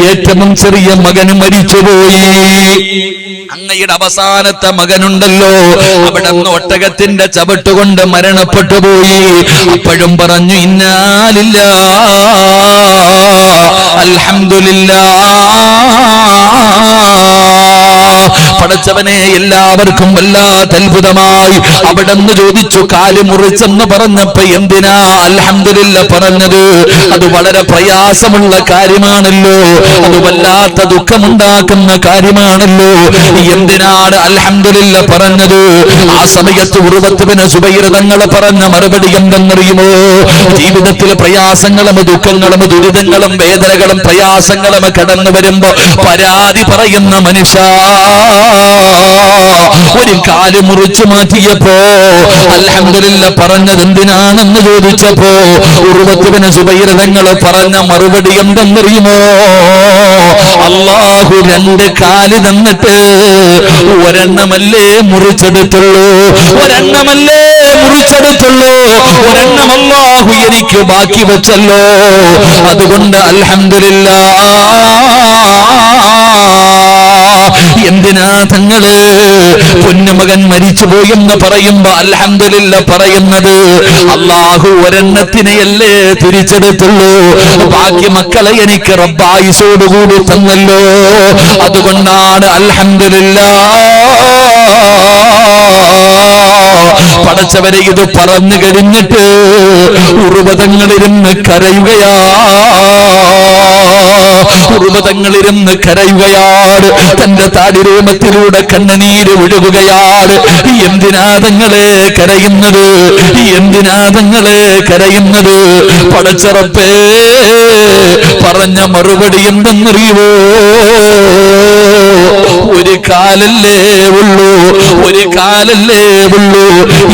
ഏറ്റവും ചെറിയ മകന് മരിച്ചുപോയി. അങ്ങയുടെ അവസാനത്തെ മകനുണ്ടല്ലോ, അവിടെ നിന്ന് ഒട്ടകത്തിന്റെ ചവിട്ടുകൊണ്ട് മരണപ്പെട്ടു പോയി. അപ്പോഴും പറഞ്ഞു, ഇന്നാ ലില്ലാഹ് അൽഹംദുലില്ലാഹ്. പടച്ചവനെ, എല്ലാവർക്കും വല്ലാത്ത അത്ഭുതമായി. അവിടെ നിന്ന് ചോദിച്ചു, കാല് മുറിച്ചെന്ന് പറഞ്ഞപ്പോ എന്തിനാ അൽഹംദുലില്ലാഹ് പറഞ്ഞത്? അത് വളരെ പ്രയാസമുള്ള കാര്യമാണല്ലോ, അത് വല്ലാത്ത ദുഃഖമുണ്ടാക്കുന്ന കാര്യമാണല്ലോ. എന്തിനാണ് അൽഹംദുലില്ലാഹ് പറഞ്ഞത്? ആ സമയത്ത് ഉർവത്ത് ബിൻ സുബൈർ തങ്ങൾ പറഞ്ഞ മറുപടി എന്തെന്നറിയുമോ? ജീവിതത്തിൽ പ്രയാസങ്ങളും ദുഃഖങ്ങളും ദുരിതങ്ങളും വേദനകളും പ്രയാസങ്ങളും കടന്നു വരുമ്പോ പരാതി പറയുന്ന മനുഷ്യ, ഒരു കാല് മുറിച്ചു മാറ്റിയപ്പോ അൽഹംദുലില്ലാഹ് പറഞ്ഞത് എന്തിനാണെന്ന് ചോദിച്ചപ്പോ ഉർവത്ത് ബിൻ സുബൈർ തങ്ങൾ പറഞ്ഞ മറുപടി എന്തെന്നറിയുമോ? അല്ലാഹു രണ്ട് കാല് തന്നിട്ട് ഒരെണ്ണമല്ലേ മുറിച്ചെടുത്തുള്ളൂ, ഒരെണ്ണമല്ലേ മുറിച്ചെടുത്തുള്ളൂ, ഒരെണ്ണം അല്ലാഹു എനിക്ക് ബാക്കി വെച്ചല്ലോ. അതുകൊണ്ട് അൽഹംദുലില്ലാഹ്. എന്തിനാ തങ്ങള് പൊന്നുമകൻ മരിച്ചുപോയെന്ന് പറയുമ്പോ അൽഹംദുലില്ലാഹ് പറയുന്നത്? അല്ലാഹു ഒരെണ്ണത്തിനെയല്ലേ തിരിച്ചെടുത്തുള്ളൂ, ബാക്കി മക്കളെ എനിക്ക് റബ്ബായിസോടുകൂടി തന്നല്ലോ. അതുകൊണ്ടാണ് അൽഹംദുലില്ലാഹ്. പടച്ചവരെ, ഇത് പറഞ്ഞു കഴിഞ്ഞിട്ട് ഉർവതങ്ങളിരുന്ന് കരയുകയാ. ഉർവതങ്ങളിരുന്ന് കരയുകയാണ്. തന്റെ താടിരോമത്തിലൂടെ കണ്ണുനീര് ഒഴുകുകയാണ്. എന്തിനാ തങ്ങളെ കരയുന്നത്? എന്തിനാ തങ്ങളെ കരയുന്നത്? പടച്ച റബ്ബേ പറഞ്ഞ മറുപടി എന്തെന്നറിയുവോ? ഒരു കാലല്ലേ ഉള്ളൂ, ഒരു കാലല്ലേ ഉള്ളൂ.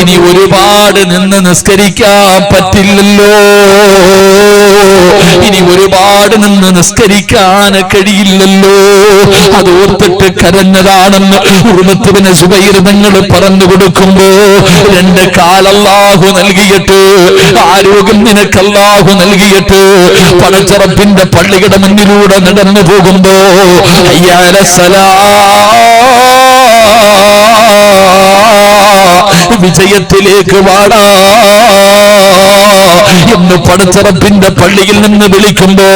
ഇനി ഒരുപാട് നിന്ന് നിസ്കരിക്കാൻ പറ്റില്ലല്ലോ, ഇനി ഒരുപാട് നിന്ന് നിസ്കരിക്കാൻ കഴിയില്ലല്ലോ. അത് ഓർത്തിട്ട് കരഞ്ഞതാണെന്ന് ഉർവത്ത് ബിൻ സുബൈർ തങ്ങൾ പറഞ്ഞു കൊടുക്കുമ്പോ, രണ്ട് കാലല്ലാഹു നൽകിയിട്ട്, ആരോഗ്യം നിനക്ക് അല്ലാഹു നൽകിയിട്ട്, പടച്ചറപ്പിന്റെ പള്ളിയുടെ മുന്നിലൂടെ നടന്നു പോകുമ്പോ അയ്യാല സലാ വിജയത്തിലേക്ക് വാടാ എന്ന് പടച്ചറപ്പിന്റെ പള്ളിയിൽ നിന്ന് വിളിക്കുമ്പോ,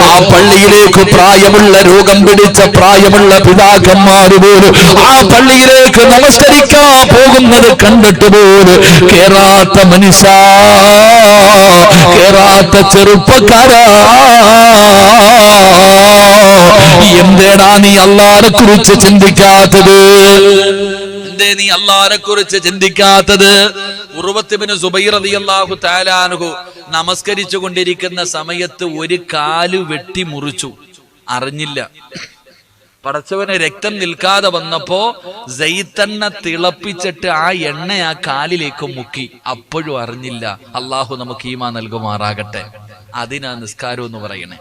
ആ പള്ളിയിലേക്ക് പ്രായമുള്ള രോഗം പിടിച്ച പ്രായമുള്ള പിതാക്കന്മാര് പോലും ആ പള്ളിയിലേക്ക് നമസ്കരിക്കാൻ പോകുന്നത് കണ്ടിട്ട് പോലും കേറാത്ത മനുഷ്യ, കേറാത്ത ചെറുപ്പക്കാരാ, എന്തേടാ നീ അല്ലാഹുവിനെ കുറിച്ച് ചിന്തിക്കാത്തത്? എന്തേ നീ അല്ലാഹുവിനെ കുറിച്ച് ചിന്തിക്കാത്തത്? ഉർവത്ത് ബിൻ സുബൈർ റളിയല്ലാഹു തആല അൻഹു നമസ്കരിച്ചു കൊണ്ടിരിക്കുന്ന സമയത്ത് ഒരു കാല് വെട്ടി മുറിച്ചു, അറിഞ്ഞില്ല. പടച്ചവന് രക്തം നിൽക്കാതെ വന്നപ്പോ സൈത്തെണ്ണ തിളപ്പിച്ചിട്ട് ആ എണ്ണ ആ കാലിലേക്ക് മുക്കി, അപ്പോഴും അറിഞ്ഞില്ല. അള്ളാഹു നമുക്ക് ഈമാൻ നൽകുമാറാകട്ടെ. അതിനാ നിസ്കാരം എന്ന് പറയണേ.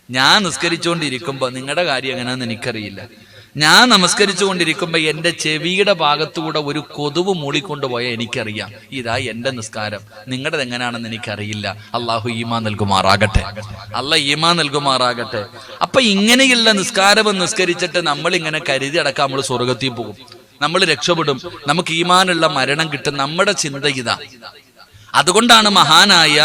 ഞാൻ നിസ്കരിച്ചുകൊണ്ടിരിക്കുമ്പോ, നിങ്ങളുടെ കാര്യം എങ്ങനെയാന്ന് എനിക്കറിയില്ല, ഞാൻ നമസ്കരിച്ചു കൊണ്ടിരിക്കുമ്പോ എന്റെ ചെവിയുടെ ഭാഗത്തൂടെ ഒരു കൊതുവ് മൂളിക്കൊണ്ടുപോയ എനിക്കറിയാം, ഇതാ എന്റെ നിസ്കാരം. നിങ്ങളുടേത് എങ്ങനെയാണെന്ന് എനിക്കറിയില്ല. അള്ളാഹു ഈമാൻ നൽകുമാറാകട്ടെ, അള്ളാഹ് ഈമാൻ നൽകുമാറാകട്ടെ. അപ്പൊ ഇങ്ങനെയുള്ള നിസ്കാരം നിസ്കരിച്ചിട്ട് നമ്മൾ ഇങ്ങനെ കരുതി അടക്കാം നമ്മൾ സ്വർഗത്തിൽ പോകും, നമ്മൾ രക്ഷപ്പെടും, നമുക്ക് ഈമാനുള്ള മരണം കിട്ടും. നമ്മുടെ ചിന്ത ഇതാ. അതുകൊണ്ടാണ് മഹാനായ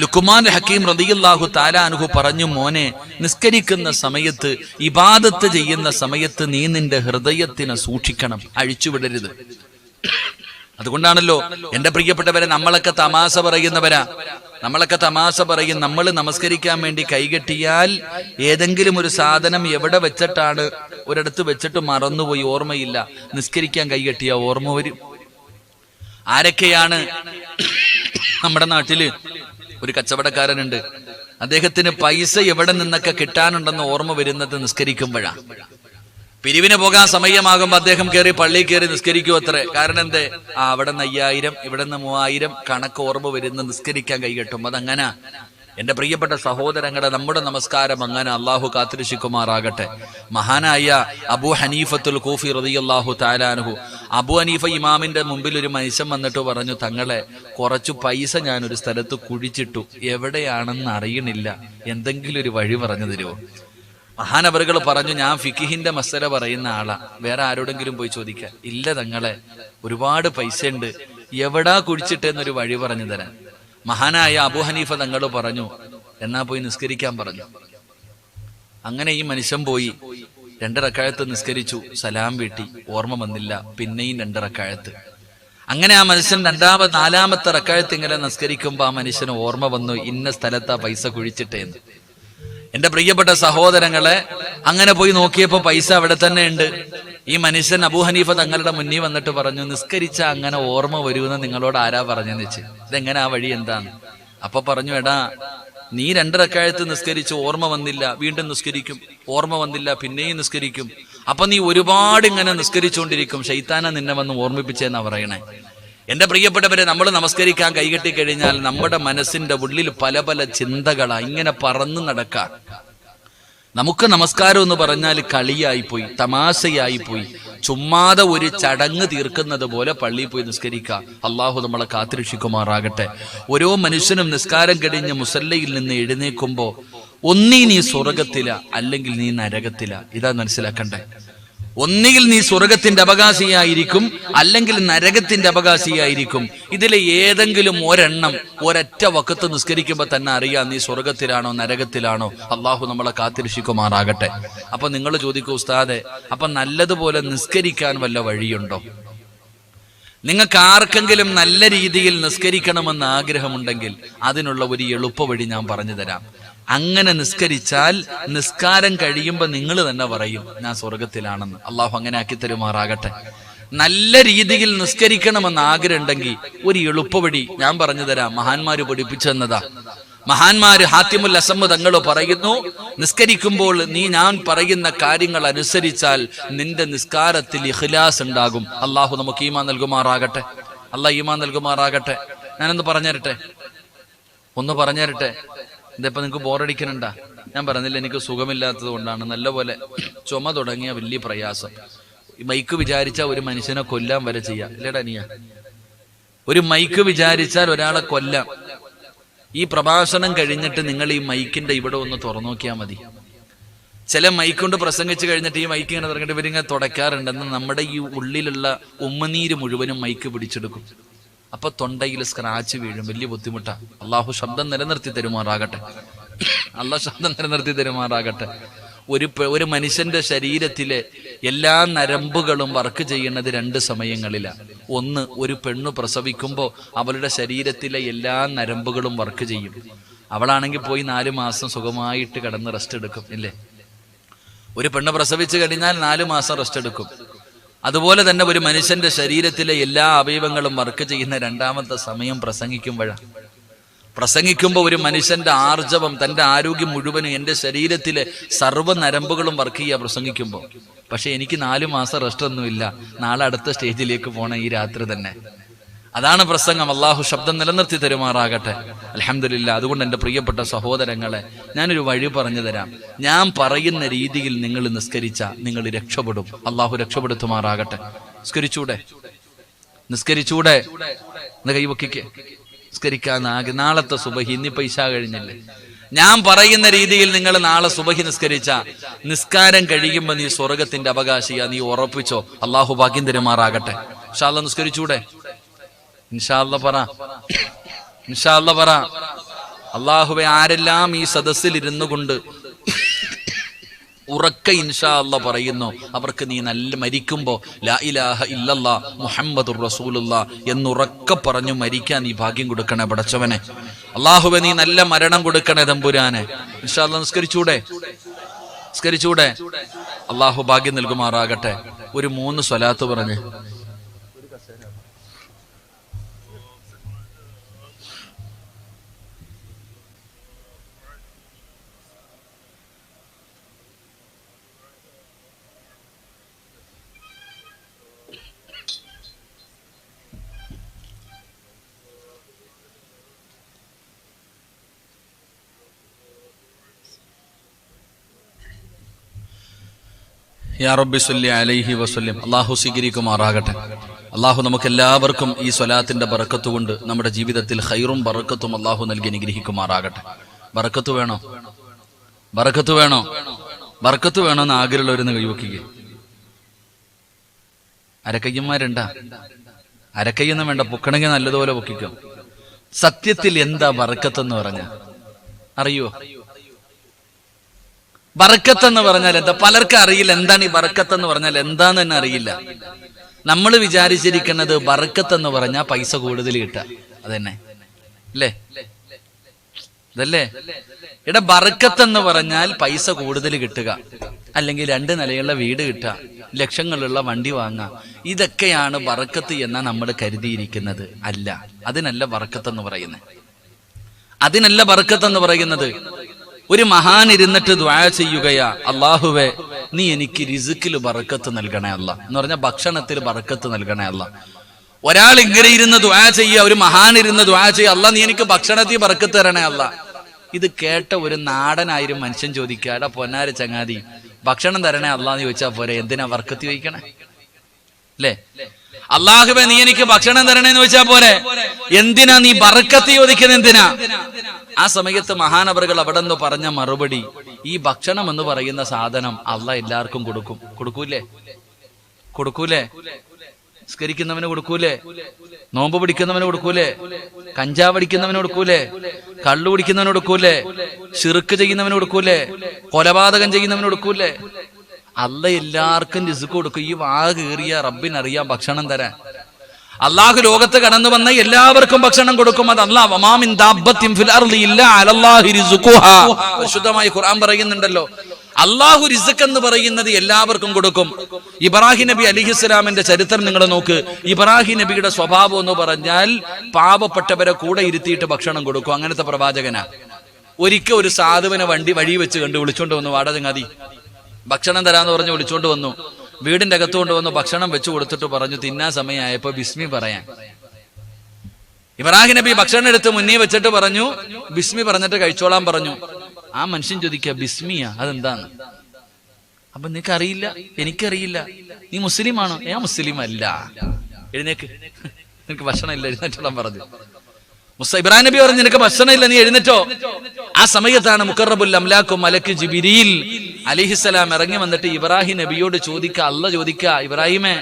ലുക്മാൻ ഹക്കീം റളിയല്ലാഹു തആല അൻഹു പറഞ്ഞു, മോനെ, നിസ്കരിക്കുന്ന സമയത്ത്, ഇബാദത്ത് ചെയ്യുന്ന സമയത്ത് നീ നിന്റെ ഹൃദയത്തിനെ സൂക്ഷിക്കണം, അഴിച്ചുവിടരുത്. അതുകൊണ്ടാണല്ലോ എന്റെ പ്രിയപ്പെട്ടവരെ, നമ്മളൊക്കെ തമാശ പറയുന്നവരാ, നമ്മളൊക്കെ തമാശ പറയും. നമ്മൾ നമസ്കരിക്കാൻ വേണ്ടി കൈകെട്ടിയാൽ ഏതെങ്കിലും ഒരു സാധനം എവിടെ വെച്ചിട്ടാണ്, ഒരിടത്ത് വെച്ചിട്ട് മറന്നുപോയി, ഓർമ്മയില്ല, നിസ്കരിക്കാൻ കൈകെട്ടിയ ഓർമ്മ വരും. ആരൊക്കെയാണ്? നമ്മുടെ നാട്ടില് ഒരു കച്ചവടക്കാരനുണ്ട്, അദ്ദേഹത്തിന് പൈസ എവിടെ നിന്നൊക്കെ കിട്ടാനുണ്ടെന്ന് ഓർമ്മ വരുന്നത് നിസ്കരിക്കുമ്പോഴാണ്. പിരിവിന് പോകാൻ സമയമാകുമ്പോ അദ്ദേഹം കയറി പള്ളിയിൽ കയറി നിസ്കരിക്കും അത്രേ. കാരണം എന്തേ? അവിടെ നിന്ന് 5000, ഇവിടെ നിന്ന് 3000 കണക്ക് ഓർമ്മ വരുന്ന നിസ്കരിക്കാൻ കൈകെട്ടും. അതങ്ങനെ എന്റെ പ്രിയപ്പെട്ട സഹോദരങ്ങളുടെ നമ്മുടെ നമസ്കാരം അങ്ങനെ അള്ളാഹു കാത്തിരക്ഷിക്കുമാറാകട്ടെ. മഹാനായ അബൂ ഹനീഫത്തുൽ കൂഫി റളിയല്ലാഹു തആല അൻഹു, അബൂ ഹനീഫ ഇമാമിന്റെ മുമ്പിൽ ഒരു മനുഷ്യൻ വന്നിട്ട് പറഞ്ഞു, തങ്ങളെ, കുറച്ചു പൈസ ഞാനൊരു സ്ഥലത്ത് കുഴിച്ചിട്ടു, എവിടെയാണെന്ന് അറിയണില്ല, എന്തെങ്കിലും ഒരു വഴി പറഞ്ഞു തരുമോ? മഹാനവറുകൾ പറഞ്ഞു, ഞാൻ ഫിഖിഹിന്റെ മസല പറയുന്ന ആളാ, വേറെ ആരോടെങ്കിലും പോയി ചോദിക്കാൻ? ഇല്ല തങ്ങളെ, ഒരുപാട് പൈസ ഉണ്ട്, എവിടാ കുഴിച്ചിട്ടെന്നൊരു വഴി പറഞ്ഞു തരാൻ. മഹാനായ അബൂ ഹനീഫ തങ്ങൾ പറഞ്ഞു, എന്നാ പോയി നിസ്കരിക്കാൻ പറഞ്ഞു. അങ്ങനെ ഈ മനുഷ്യൻ പോയി 2 റക്അത്ത് നിസ്കരിച്ചു, സലാം വീട്ടി, ഓർമ്മ വന്നില്ല, പിന്നെയും 2 റക്അത്ത്. അങ്ങനെ ആ മനുഷ്യൻ 4ാമത്തെ റക്അത്ത് ഇങ്ങനെ നിസ്കരിക്കുമ്പോ ആ മനുഷ്യന് ഓർമ്മ വന്നു, ഇന്ന സ്ഥലത്താ പൈസ കുഴിച്ചിട്ടേന്ന്. എന്റെ പ്രിയപ്പെട്ട സഹോദരങ്ങളെ, അങ്ങനെ പോയി നോക്കിയപ്പോ പൈസ അവിടെ തന്നെ ഉണ്ട്. ഈ മനുഷ്യൻ അബൂ ഹനീഫ തങ്ങളുടെ മുന്നിൽ വന്നിട്ട് പറഞ്ഞു, നിസ്കരിച്ച അങ്ങനെ ഓർമ്മ വരുമെന്ന് നിങ്ങളോട് ആരാ പറഞ്ഞെന്ന് വെച്ച്, ഇതെങ്ങനെ ആ വഴി എന്താണ്? അപ്പൊ പറഞ്ഞു, എടാ, നീ 2 റക്അത്ത് നിസ്കരിച്ചു, ഓർമ്മ വന്നില്ല, വീണ്ടും നിസ്കരിക്കും, ഓർമ്മ വന്നില്ല, പിന്നെയും നിസ്കരിക്കും. അപ്പൊ നീ ഒരുപാട് ഇങ്ങനെ നിസ്കരിച്ചുകൊണ്ടിരിക്കും, ശൈത്താന നിന്നെ വന്ന് ഓർമ്മിപ്പിച്ചെന്നാ പറയണേ. എന്റെ പ്രിയപ്പെട്ടവരെ, നമ്മൾ നമസ്കരിക്കാൻ കൈകെട്ടി കഴിഞ്ഞാൽ നമ്മുടെ മനസ്സിന്റെ ഉള്ളിൽ പല പല ചിന്തകളാ ഇങ്ങനെ പറന്നു നടക്കാൻ. നമുക്ക് നമസ്കാരം എന്ന് പറഞ്ഞാൽ കളിയായിപ്പോയി, തമാശയായിപ്പോയി, ചുമ്മാതെ ഒരു ചടങ്ങ് തീർക്കുന്നത് പോലെ പള്ളിയിൽ പോയി നിസ്കരിക്കുക. അള്ളാഹു നമ്മളെ കാത്തിരക്ഷിക്കുമാറാകട്ടെ. ഓരോ മനുഷ്യനും നിസ്കാരം കഴിഞ്ഞ് മുസല്ലയിൽ നിന്ന് എഴുന്നേൽക്കുമ്പോ ഒന്നീ നീ സ്വർഗത്തില, അല്ലെങ്കിൽ നീ നരകത്തില. ഇതാ മനസ്സിലാക്കണ്ടേ. ഒന്നുകിൽ നീ സ്വർഗത്തിന്റെ അവകാശിയായിരിക്കും, അല്ലെങ്കിൽ നരകത്തിന്റെ അവകാശിയായിരിക്കും. ഇതിലെ ഏതെങ്കിലും ഒരെണ്ണം ഒരൊറ്റ വക്കത്ത് നിസ്കരിക്കുമ്പോ തന്നെ അറിയാം നീ സ്വർഗത്തിലാണോ നരകത്തിലാണോ. അള്ളാഹു നമ്മളെ കാത്തിരക്ഷിക്കുമാറാകട്ടെ. അപ്പൊ നിങ്ങൾ ചോദിക്കൂ, ഉസ്താദെ, അപ്പൊ നല്ലതുപോലെ നിസ്കരിക്കാൻ വല്ല വഴിയുണ്ടോ? നിങ്ങൾക്ക് ആർക്കെങ്കിലും നല്ല രീതിയിൽ നിസ്കരിക്കണമെന്ന് ആഗ്രഹമുണ്ടെങ്കിൽ അതിനുള്ള ഒരു എളുപ്പ വഴി ഞാൻ പറഞ്ഞു തരാം. അങ്ങനെ നിസ്കരിച്ചാൽ നിസ്കാരം കഴിയുമ്പോൾ നിങ്ങൾ തന്നെ പറയും ഞാൻ സ്വർഗത്തിലാണെന്ന്. അള്ളാഹു അങ്ങനെ ആക്കി തരുമാറാകട്ടെ. നല്ല രീതിയിൽ നിസ്കരിക്കണമെന്ന് ആഗ്രഹം ഉണ്ടെങ്കിൽ ഒരു എളുപ്പവഴി ഞാൻ പറഞ്ഞു തരാം. മഹാന്മാര് പഠിപ്പിച്ചു തന്നതാ. മഹാന്മാര് ഹാത്തിമുൽ അസമ്മ് തങ്ങൾ പറയുന്നു, നിസ്കരിക്കുമ്പോൾ നീ ഞാൻ പറയുന്ന കാര്യങ്ങൾ അനുസരിച്ചാൽ നിന്റെ നിസ്കാരത്തിൽ ഇഖ്ലാസ് ഉണ്ടാകും. അള്ളാഹു നമുക്ക് ഈമാൻ നൽകുമാറാകട്ടെ. അള്ളാഹ് ഈമാൻ നൽകുമാറാകട്ടെ. ഞാനൊന്ന് പറഞ്ഞുതരട്ടെ, ഇതിപ്പോ നിങ്ങൾക്ക് ബോറടിക്കണണ്ട. ഞാൻ പറഞ്ഞില്ല, എനിക്ക് സുഖമില്ലാത്തത് കൊണ്ടാണ്. നല്ലപോലെ ചുമ തുടങ്ങിയ വലിയ പ്രയാസം. മൈക്ക് വിചാരിച്ചാൽ ഒരു മനുഷ്യനെ കൊല്ലാൻ വരെ ചെയ്യാം, ഇല്ലേടാ നീയ? ഒരു മൈക്ക് വിചാരിച്ചാൽ ഒരാളെ കൊല്ലാം. ഈ പ്രഭാഷണം കഴിഞ്ഞിട്ട് നിങ്ങൾ ഈ മൈക്കിന്റെ ഇവിടെ ഒന്ന് തുറന്നു നോക്കിയാൽ മതി. ചില മൈക്ക് കൊണ്ട് പ്രസംഗിച്ച് കഴിഞ്ഞിട്ട് ഈ മൈക്ക് ഇങ്ങനെ തുറന്നിട്ട് ഇവരിങ്ങനെ തുടയ്ക്കാറുണ്ടെന്ന് നമ്മുടെ ഈ ഉള്ളിലുള്ള ഉമ്മനീര് മുഴുവനും മൈക്ക് പിടിച്ചെടുക്കും. അപ്പൊ തൊണ്ടയിൽ സ്ക്രാച്ച് വീഴും, വലിയ ബുദ്ധിമുട്ടാ. അള്ളാഹു ശബ്ദം നിലനിർത്തി തരുമാറാകട്ടെ. ഒരു മനുഷ്യന്റെ ശരീരത്തിലെ എല്ലാ നരമ്പുകളും വർക്ക് ചെയ്യുന്നത് 2 സമയങ്ങളിലാണ്. ഒന്ന്, ഒരു പെണ്ണ് പ്രസവിക്കുമ്പോൾ അവളുടെ ശരീരത്തിലെ എല്ലാ നരമ്പുകളും വർക്ക് ചെയ്യും. അവളാണെങ്കിൽ പോയി 4 മാസം സുഖമായിട്ട് കിടന്ന് റെസ്റ്റ് എടുക്കും, ഇല്ലേ? ഒരു പെണ്ണ് പ്രസവിച്ചു കഴിഞ്ഞാൽ 4 മാസം റെസ്റ്റ് എടുക്കും. അതുപോലെ തന്നെ ഒരു മനുഷ്യന്റെ ശരീരത്തിലെ എല്ലാ അവയവങ്ങളും വർക്ക് ചെയ്യുന്ന 2ാമത്തെ സമയം പ്രസംഗിക്കുമ്പോഴാണ്. പ്രസംഗിക്കുമ്പോൾ ഒരു മനുഷ്യന്റെ ആർജവം, തന്റെ ആരോഗ്യം മുഴുവനും, എൻ്റെ ശരീരത്തിലെ സർവ്വ നരമ്പുകളും വർക്ക് ചെയ്യുക പ്രസംഗിക്കുമ്പോൾ. പക്ഷെ എനിക്ക് 4 മാസം റെസ്റ്റ് ഒന്നുമില്ല, നാളെ അടുത്ത സ്റ്റേജിലേക്ക് പോകണം ഈ രാത്രി തന്നെ. അതാണ് പ്രസംഗം. അള്ളാഹു ശബ്ദം നിലനിർത്തി തരുമാറാകട്ടെ. അൽഹംദുലില്ലാ. അതുകൊണ്ട് എൻ്റെ പ്രിയപ്പെട്ട സഹോദരങ്ങളെ, ഞാനൊരു വഴി പറഞ്ഞു തരാം. ഞാൻ പറയുന്ന രീതിയിൽ നിങ്ങൾ നിസ്കരിച്ച നിങ്ങൾ രക്ഷപ്പെടും. അള്ളാഹു രക്ഷപ്പെടുത്തുമാറാകട്ടെ. നിസ്കരിച്ചൂടെ എന്ന് കൈവക്കിക്ക്. നിസ്കരിക്കാനാകെ നാളത്തെ സുബഹി, ഇനി പൈസ കഴിഞ്ഞില്ലേ? ഞാൻ പറയുന്ന രീതിയിൽ നിങ്ങൾ നാളെ സുബഹി നിസ്കരിച്ച നിസ്കാരം കഴിയുമ്പോൾ നീ സ്വർഗത്തിന്റെ അവകാശിയാ, നീ ഉറപ്പിച്ചോ. അള്ളാഹു ഭാഗ്യം തരുമാറാകട്ടെ. ഇൻഷാ അല്ലാഹ് നിസ്കരിച്ചൂടെ? ഇൻഷാ അല്ലാഹ് പറ. അള്ളാഹുവെ, ആരെല്ലാം ഈ സദസ്സിൽ ഇരുന്നു കൊണ്ട് ഉറക്ക ഇൻഷാ അല്ലാഹ് പറയുന്നു, അവർക്ക് നീ നല്ല മരിക്കുമ്പോ ലാ ഇലാഹ ഇല്ലല്ലാഹ് മുഹമ്മദുർ റസൂലുള്ളാഹ് എന്നുറക്ക പറഞ്ഞു മരിക്കാൻ നീ ഭാഗ്യം കൊടുക്കണേ പടച്ചവനെ. അള്ളാഹുവെ, നീ നല്ല മരണം കൊടുക്കണേ തമ്പുരാനെ. ഇൻഷാ അല്ലാഹ് നിസ്കരിച്ചൂടെ? അള്ളാഹു ഭാഗ്യം നൽകുമാറാകട്ടെ. ഒരു 3 സ്വലാത്ത് പറഞ്ഞ് യാ റബ്ബി സ്വല്ലി അലൈഹി വസല്ലം. അള്ളാഹു സ്വീകരിക്കുമാറാകട്ടെ. അള്ളാഹു നമുക്ക് എല്ലാവർക്കും ഈ സ്വലാത്തിന്റെ ബറക്കത്ത് കൊണ്ട് നമ്മുടെ ജീവിതത്തിൽ ഖൈറും ബറക്കത്തും അള്ളാഹു നൽകി അനുഗ്രഹിക്കുമാറാകട്ടെ. ബറക്കത്ത് വേണമെന്ന് ആഗ്രഹമുള്ളവരെന്ന് കൈവക്കുക. അരക്കയ്യന്മാരുണ്ടാ? അരക്കയ്യൊന്നും വേണ്ട, പൊക്കണമെങ്കിൽ നല്ലതുപോലെ പൊക്കിക്കോ. സത്യത്തിൽ എന്താ ബറക്കത്തെന്ന് പറഞ്ഞ അറിയോ? ബറക്കത്തെന്ന് പറഞ്ഞാൽ എന്താ? പലർക്കും അറിയില്ല എന്താണ് ഈ ബറക്കത്തെന്ന് പറഞ്ഞാൽ എന്താന്ന് തന്നെ അറിയില്ല. നമ്മൾ വിചാരിച്ചിരിക്കുന്നത് ബറക്കത്തെന്ന് പറഞ്ഞാൽ പൈസ കൂടുതൽ കിട്ടുക, അതന്നെ അല്ലേ? ഇതല്ലേ ഇവിടെ ബറക്കത്തെന്ന് പറഞ്ഞാൽ? പൈസ കൂടുതൽ കിട്ടുക, അല്ലെങ്കിൽ 2 നിലയുള്ള വീട് കിട്ടുക, ലക്ഷങ്ങളുള്ള വണ്ടി വാങ്ങുക, ഇതൊക്കെയാണ് ബറക്കത്ത് എന്നാ നമ്മൾ കരുതിയിരിക്കുന്നത്. അല്ല, അതിനല്ല ബറക്കത്തെന്ന് പറയുന്നത്. ഒരു മഹാൻ ഇരുന്നിട്ട് ദുആ ചെയ്യുകയാ, അല്ലാഹുവേ നീ എനിക്ക് റിസ്കിൽ ബറക്കത്ത് നൽകണേ അല്ലാ എന്ന് പറഞ്ഞാൽ ഭക്ഷണത്തിൽ ബറക്കത്ത് നൽകണേ അല്ലാ. ഒരാൾ ഇങ്ങനെ ഇരുന്ന് ദുആ ചെയ്യുക, ഒരു മഹാൻ ഇരുന്ന് ദുആ ചെയ്യുക, അല്ലാ നീ എനിക്ക് ഭക്ഷണത്തിൽ ബറക്കത്ത് തരണേ അല്ലാ. ഇത് കേട്ട ഒരു നാടനായിരം മനുഷ്യൻ ചോദിക്കുക, എടാ പൊന്നാര ചങ്ങാതി, ഭക്ഷണം തരണേ അല്ലാന്ന് ചോദിച്ചാൽ പോരെ, എന്തിനാ ബറക്കത്ത് ചോദിക്കണേ? അല്ലേ? അല്ലാഹുവേ നീ എനിക്ക് ഭക്ഷണം തരണേന്ന് ചോദിച്ചാൽ പോരെ, എന്തിനാ നീ ബറക്കത്ത് ചോദിക്കുന്നത്? എന്തിനാ? ആ സമയത്ത് മഹാനവറുകൾ അവിടെ നിന്ന് പറഞ്ഞ മറുപടി, ഈ ഭക്ഷണം എന്ന് പറയുന്ന സാധനം അള്ളാഹ് എല്ലാവർക്കും കൊടുക്കൂലേ? നിസ്കരിക്കുന്നവന് കൊടുക്കൂലേ? നോമ്പ് പിടിക്കുന്നവന് കൊടുക്കൂലേ? കഞ്ചാവ് അടിക്കുന്നവന് കൊടുക്കൂലേ? കള്ളു കുടിക്കുന്നവന് കൊടുക്കൂലേ? ശിർക്ക് ചെയ്യുന്നവന് കൊടുക്കൂലേ? കൊലപാതകം ചെയ്യുന്നവന് കൊടുക്കൂലേ? അള്ളാഹ് എല്ലാവർക്കും റിസ്ക് കൊടുക്കും. ഈ വാ കീറിയ റബ്ബിനറിയാം ഭക്ഷണം തരാൻ. അള്ളാഹു ലോകത്ത് കടന്നു വന്ന എല്ലാവർക്കും ഭക്ഷണം കൊടുക്കും. അത് അല്ലാഹ് പരിശുദ്ധമായി ഖുർആൻ പറയുന്നുണ്ടല്ലോ, അള്ളാഹു റിസ്ക് എന്ന് പറയുന്നത് എല്ലാവർക്കും കൊടുക്കും. ഇബ്രാഹിം നബി അലിഹിസ്സലാമിന്റെ ചരിത്രം നിങ്ങൾ നോക്ക്. ഇബ്രാഹിം നബിയുടെ സ്വഭാവം എന്ന് പറഞ്ഞാൽ പാവപ്പെട്ടവരെ കൂടെ ഇരുത്തിയിട്ട് ഭക്ഷണം കൊടുക്കും. അങ്ങനത്തെ പ്രവാചകനാ. ഒരിക്കൽ ഒരു സാധുവിനെ വഴി വെച്ച് കണ്ട് വിളിച്ചോണ്ട് വന്നു. വാട ചങ്ങാതി ഭക്ഷണം തരാന്ന് പറഞ്ഞ് വിളിച്ചോണ്ട് വന്നു. വീടിന്റെ അകത്ത് കൊണ്ടുവന്നു ഭക്ഷണം വെച്ച് കൊടുത്തിട്ട് പറഞ്ഞു തിന്നാൻ സമയമായപ്പോ ബിസ്മി പറയാൻ. ഇബ്രാഹിം നബി ഭക്ഷണം എടുത്ത് മുന്നേ വെച്ചിട്ട് പറഞ്ഞു ബിസ്മി പറഞ്ഞിട്ട് കഴിച്ചോളാൻ പറഞ്ഞു. ആ മനുഷ്യൻ ചോദിക്കുക ബിസ്മിയാ അതെന്താന്ന്? അപ്പൊ നിനക്കറിയില്ല? എനിക്കറിയില്ല. നീ മുസ്ലിം ആണോ? ഞാൻ മുസ്ലിം അല്ല. എഴുന്നേക്ക്, നിനക്ക് ഭക്ഷണം ഇല്ല, എഴുന്നേറ്റോളാൻ പറഞ്ഞു. ഇബ്രാഹിം നബി പറഞ്ഞു നിനക്ക് ഭക്ഷണം ഇല്ല, നീ എഴുന്നേറ്റോ. ആ സമയത്താണ് മുഖറബുൽ അംലാഖു മലക്ക് ജിബ്രീൽ അലൈഹിസ്സലാം ഇറങ്ങി വന്നിട്ട് ഇബ്രാഹിം നബിയോട് അല്ല ചോദിക്ക, ഇബ്രാഹിമേ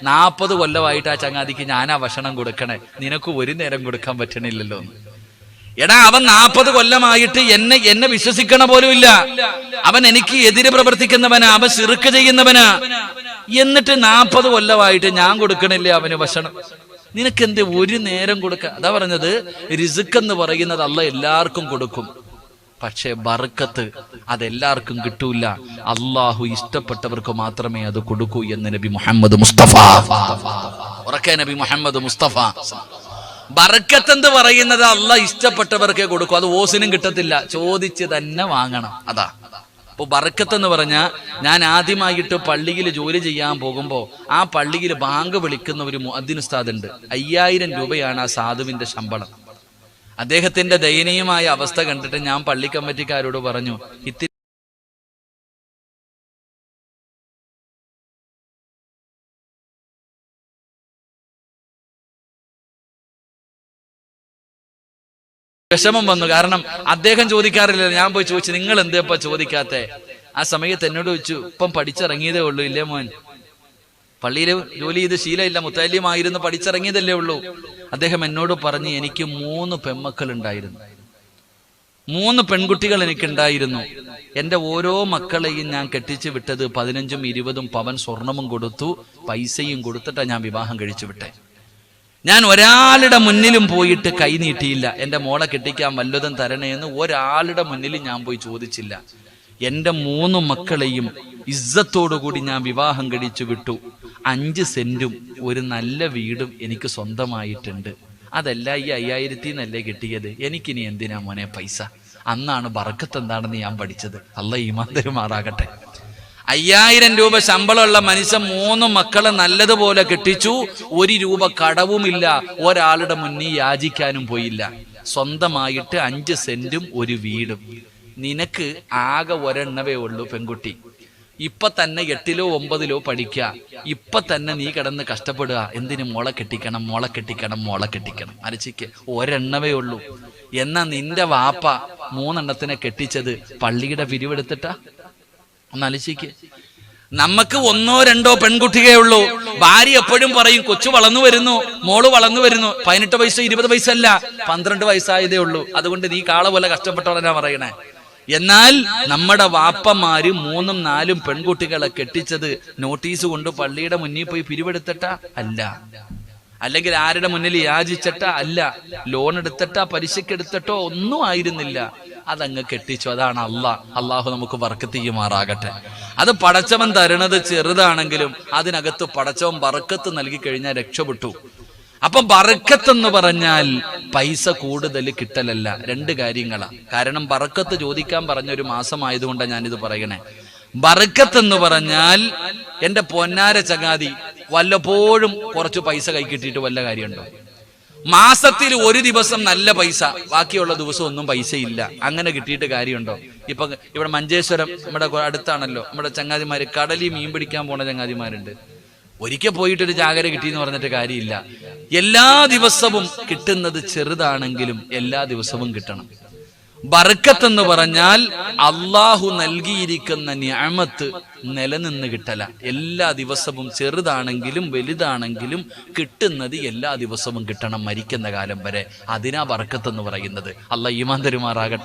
40 കൊല്ലമായിട്ട് ആ ചങ്ങാതിക്ക് ഞാനാ ഭക്ഷണം കൊടുക്കണേ, നിനക്ക് ഒരു നേരം കൊടുക്കാൻ പറ്റണില്ലല്ലോ. എടാ അവൻ 40 കൊല്ലമായിട്ട് എന്നെ വിശ്വസിക്കണ പോലും ഇല്ല. അവൻ എനിക്ക് എതിര് പ്രവർത്തിക്കുന്നവനാ, അവൻ ശിർക്ക് ചെയ്യുന്നവനാ. എന്നിട്ട് 40 കൊല്ലമായിട്ട് ഞാൻ കൊടുക്കണില്ലേ അവന് ഭക്ഷണം? നിനക്കെന്ത് ഒരു നേരം കൊടുക്ക? അതാ പറഞ്ഞത് റിസ്ക് എന്ന് പറയുന്നത് അള്ളാഹ് എല്ലാവർക്കും കൊടുക്കും. പക്ഷേ ബർക്കത്ത് അതെല്ലാവർക്കും കിട്ടൂല. അള്ളാഹു ഇഷ്ടപ്പെട്ടവർക്ക് മാത്രമേ അത് കൊടുക്കൂ എന്ന് നബി മുഹമ്മദ് മുസ്തഫ. ഉറക്കെ നബി മുഹമ്മദ് മുസ്തഫ. ബർക്കത്ത് എന്ന് പറയുന്നത് അള്ളാഹ് ഇഷ്ടപ്പെട്ടവർക്കേ കൊടുക്കൂ. അത് ഓസിനും കിട്ടത്തില്ല, ചോദിച്ച് തന്നെ വാങ്ങണം. അതാ അപ്പൊ ബർക്കത്ത് എന്ന് പറഞ്ഞാൽ, ഞാൻ ആദ്യമായിട്ട് പള്ളിയിൽ ജോലി ചെയ്യാൻ പോകുമ്പോ ആ പള്ളിയിൽ ബാങ്ക് വിളിക്കുന്ന ഒരു മുഅദ്ദിൻ ഉസ്താദ് ഉണ്ട്. 5000 രൂപയാണ് ആ സാധുവിന്റെ ശമ്പളം. അദ്ദേഹത്തിന്റെ ദയനീയമായ അവസ്ഥ കണ്ടിട്ട് ഞാൻ പള്ളി കമ്മിറ്റിക്കാരോട് പറഞ്ഞു, ഇത്തിരി വിഷമം വന്നു. കാരണം അദ്ദേഹം ചോദിക്കാറില്ല, ഞാൻ പോയി ചോദിച്ചു നിങ്ങൾ എന്തേപ്പ ചോദിക്കാത്തെ? ആ സമയത്ത് എന്നോട് ചോദിച്ചു, ഇപ്പം പഠിച്ചിറങ്ങിയതേ ഉള്ളൂ ഇല്ലേ മോൻ, പള്ളിയിൽ ജോലി ചെയ്ത് ശീലമില്ല, മുത്തല്ലിമായിരുന്നു, പഠിച്ചിറങ്ങിയതല്ലേ ഉള്ളൂ. അദ്ദേഹം എന്നോട് പറഞ്ഞ് എനിക്ക് 3 പെൺമക്കൾ ഉണ്ടായിരുന്നു, 3 പെൺകുട്ടികൾ എനിക്കുണ്ടായിരുന്നു. എന്റെ ഓരോ മക്കളെയും ഞാൻ കെട്ടിച്ചു വിട്ടത് 15ഉം 20ഉം പവൻ സ്വർണവും കൊടുത്തു, പൈസയും കൊടുത്തിട്ടാ ഞാൻ വിവാഹം കഴിച്ചു വിട്ടെ. ഞാൻ ഒരാളുടെ മുന്നിലും പോയിട്ട് കൈ നീട്ടിയില്ല, എന്റെ മോളെ കെട്ടിക്കാൻ വല്ലതും തരണേ എന്ന് ഒരാളുടെ മുന്നിലും ഞാൻ പോയി ചോദിച്ചില്ല. എന്റെ 3 മക്കളെയും ഇസ്സത്തോടുകൂടി ഞാൻ വിവാഹം കഴിച്ചു വിട്ടു. 5 സെന്റും ഒരു നല്ല വീടും എനിക്ക് സ്വന്തമായിട്ടുണ്ട്. അതല്ല ഈ 5000-ന്നല്ലേ കിട്ടിയത്, എനിക്കിനി എന്തിനാ മോനെ പൈസ? അന്നാണ് ബർക്കത്ത് എന്താണെന്ന് ഞാൻ പഠിച്ചത്. അല്ലാഹ് ഈമാൻ തരുമാറാകട്ടെ. 5000 രൂപ ശമ്പളമുള്ള മനുഷ്യൻ 3 മക്കളെ നല്ലതുപോലെ കെട്ടിച്ചു, 1 രൂപ കടവുമില്ല, ഒരാളുടെ മുന്നിൽ യാചിക്കാനും പോയില്ല. സ്വന്തമായിട്ട് 5 സെന്റും ഒരു വീടും. നിനക്ക് ആകെ ഒരെണ്ണവേ ഉള്ളൂ പെൺകുട്ടി. ഇപ്പൊ തന്നെ 8ലോ 9ലോ പഠിക്കുക. ഇപ്പൊ തന്നെ നീ കിടന്ന് കഷ്ടപ്പെടുക, എന്തിനു മോളെ കെട്ടിക്കണം, മോളെ കെട്ടിക്കണം, മോളെ കെട്ടിക്കണം. അരച്ചിക്ക് ഒരെണ്ണവേ ഉള്ളൂ. എന്നാ നിന്റെ വാപ്പ 3 എണ്ണത്തിനെ കെട്ടിച്ചത് പള്ളിയുടെ പിരിവെടുത്തിട്ടാ? ഒന്ന് അലച്ചിക്ക്. നമുക്ക് 1ഓ 2ഓ പെൺകുട്ടിയേ ഉള്ളൂ. ഭാര്യ എപ്പോഴും പറയും കൊച്ചു വളർന്നു വരുന്നു, മോള് വളർന്നു വരുന്നു. 18 വയസ്സ് 20 വയസ്സല്ല, 12 വയസ്സായതേ ഉള്ളൂ. അതുകൊണ്ട് നീ കാള പോലെ കഷ്ടപ്പെട്ടോളാ പറയണേ. എന്നാൽ നമ്മുടെ വാപ്പമാര് 3ഉം 4ഉം പെൺകുട്ടികളെ കെട്ടിച്ചത് നോട്ടീസ് കൊണ്ട് പള്ളിയുടെ മുന്നിൽ പോയി പിരിവെടുത്തിട്ടാ? അല്ല. അല്ലെങ്കിൽ ആരുടെ മുന്നിൽ യാചിച്ചിട്ടാ? അല്ല. ലോൺ എടുത്തിട്ടാ, പലിശക്ക് എടുത്തിട്ടോ ഒന്നും ആയിരുന്നില്ല. അതങ്ങ് കെട്ടിച്ചു. അതാണ് അള്ളാഹു നമുക്ക് ബർക്കത്ത് ചെയ്യുമാറാകട്ടെ. അത് പടച്ചവൻ തരണത് ചെറുതാണെങ്കിലും അതിനകത്ത് പടച്ചവൻ ബർക്കത്ത് നൽകി കഴിഞ്ഞാൽ രക്ഷപ്പെട്ടു. അപ്പൊ ബർക്കത്ത് എന്ന് പറഞ്ഞാൽ പൈസ കൂടുതൽ കിട്ടലല്ല, 2 കാര്യങ്ങളാ. കാരണം ബർക്കത്ത് ചോദിക്കാൻ പറഞ്ഞൊരു മാസമായതുകൊണ്ടാണ് ഞാനിത് പറയണേ. ബർക്കത്ത് എന്ന് പറഞ്ഞാൽ എന്റെ പൊന്നാര ചങ്ങാതി, വല്ലപ്പോഴും കുറച്ച് പൈസ കൈ കിട്ടിയിട്ട് വല്ല കാര്യമുണ്ടോ? മാസത്തിൽ 1 ദിവസം നല്ല പൈസ, ബാക്കിയുള്ള ദിവസം ഒന്നും പൈസ ഇല്ല, അങ്ങനെ കിട്ടിയിട്ട് കാര്യമുണ്ടോ? ഇപ്പൊ ഇവിടെ മഞ്ചേശ്വരം നമ്മുടെ അടുത്താണല്ലോ, നമ്മുടെ ചങ്ങാതിമാര് കടലിൽ മീൻ പിടിക്കാൻ പോണ ചങ്ങാതിമാരുണ്ട്. ഒരിക്കൽ പോയിട്ടൊരു ജാഗര കിട്ടിയെന്ന് പറഞ്ഞിട്ട് കാര്യമില്ല. എല്ലാ ദിവസവും കിട്ടുന്നത് ചെറുതാണെങ്കിലും എല്ലാ ദിവസവും കിട്ടണം. ബർക്കത്ത് എന്ന് പറഞ്ഞാൽ അള്ളാഹു നൽകിയിരിക്കുന്ന നിഅമത്ത് നിലനിന്ന് കിട്ടല. എല്ലാ ദിവസവും ചെറുതാണെങ്കിലും വലുതാണെങ്കിലും കിട്ടുന്നത് എല്ലാ ദിവസവും കിട്ടണം, മരിക്കുന്ന കാലം വരെ. അതിനാ ബർക്കത്ത് എന്ന് പറയുന്നത്. അള്ളാഹ് ഈമാൻ തരുമാറാകട്ടെ.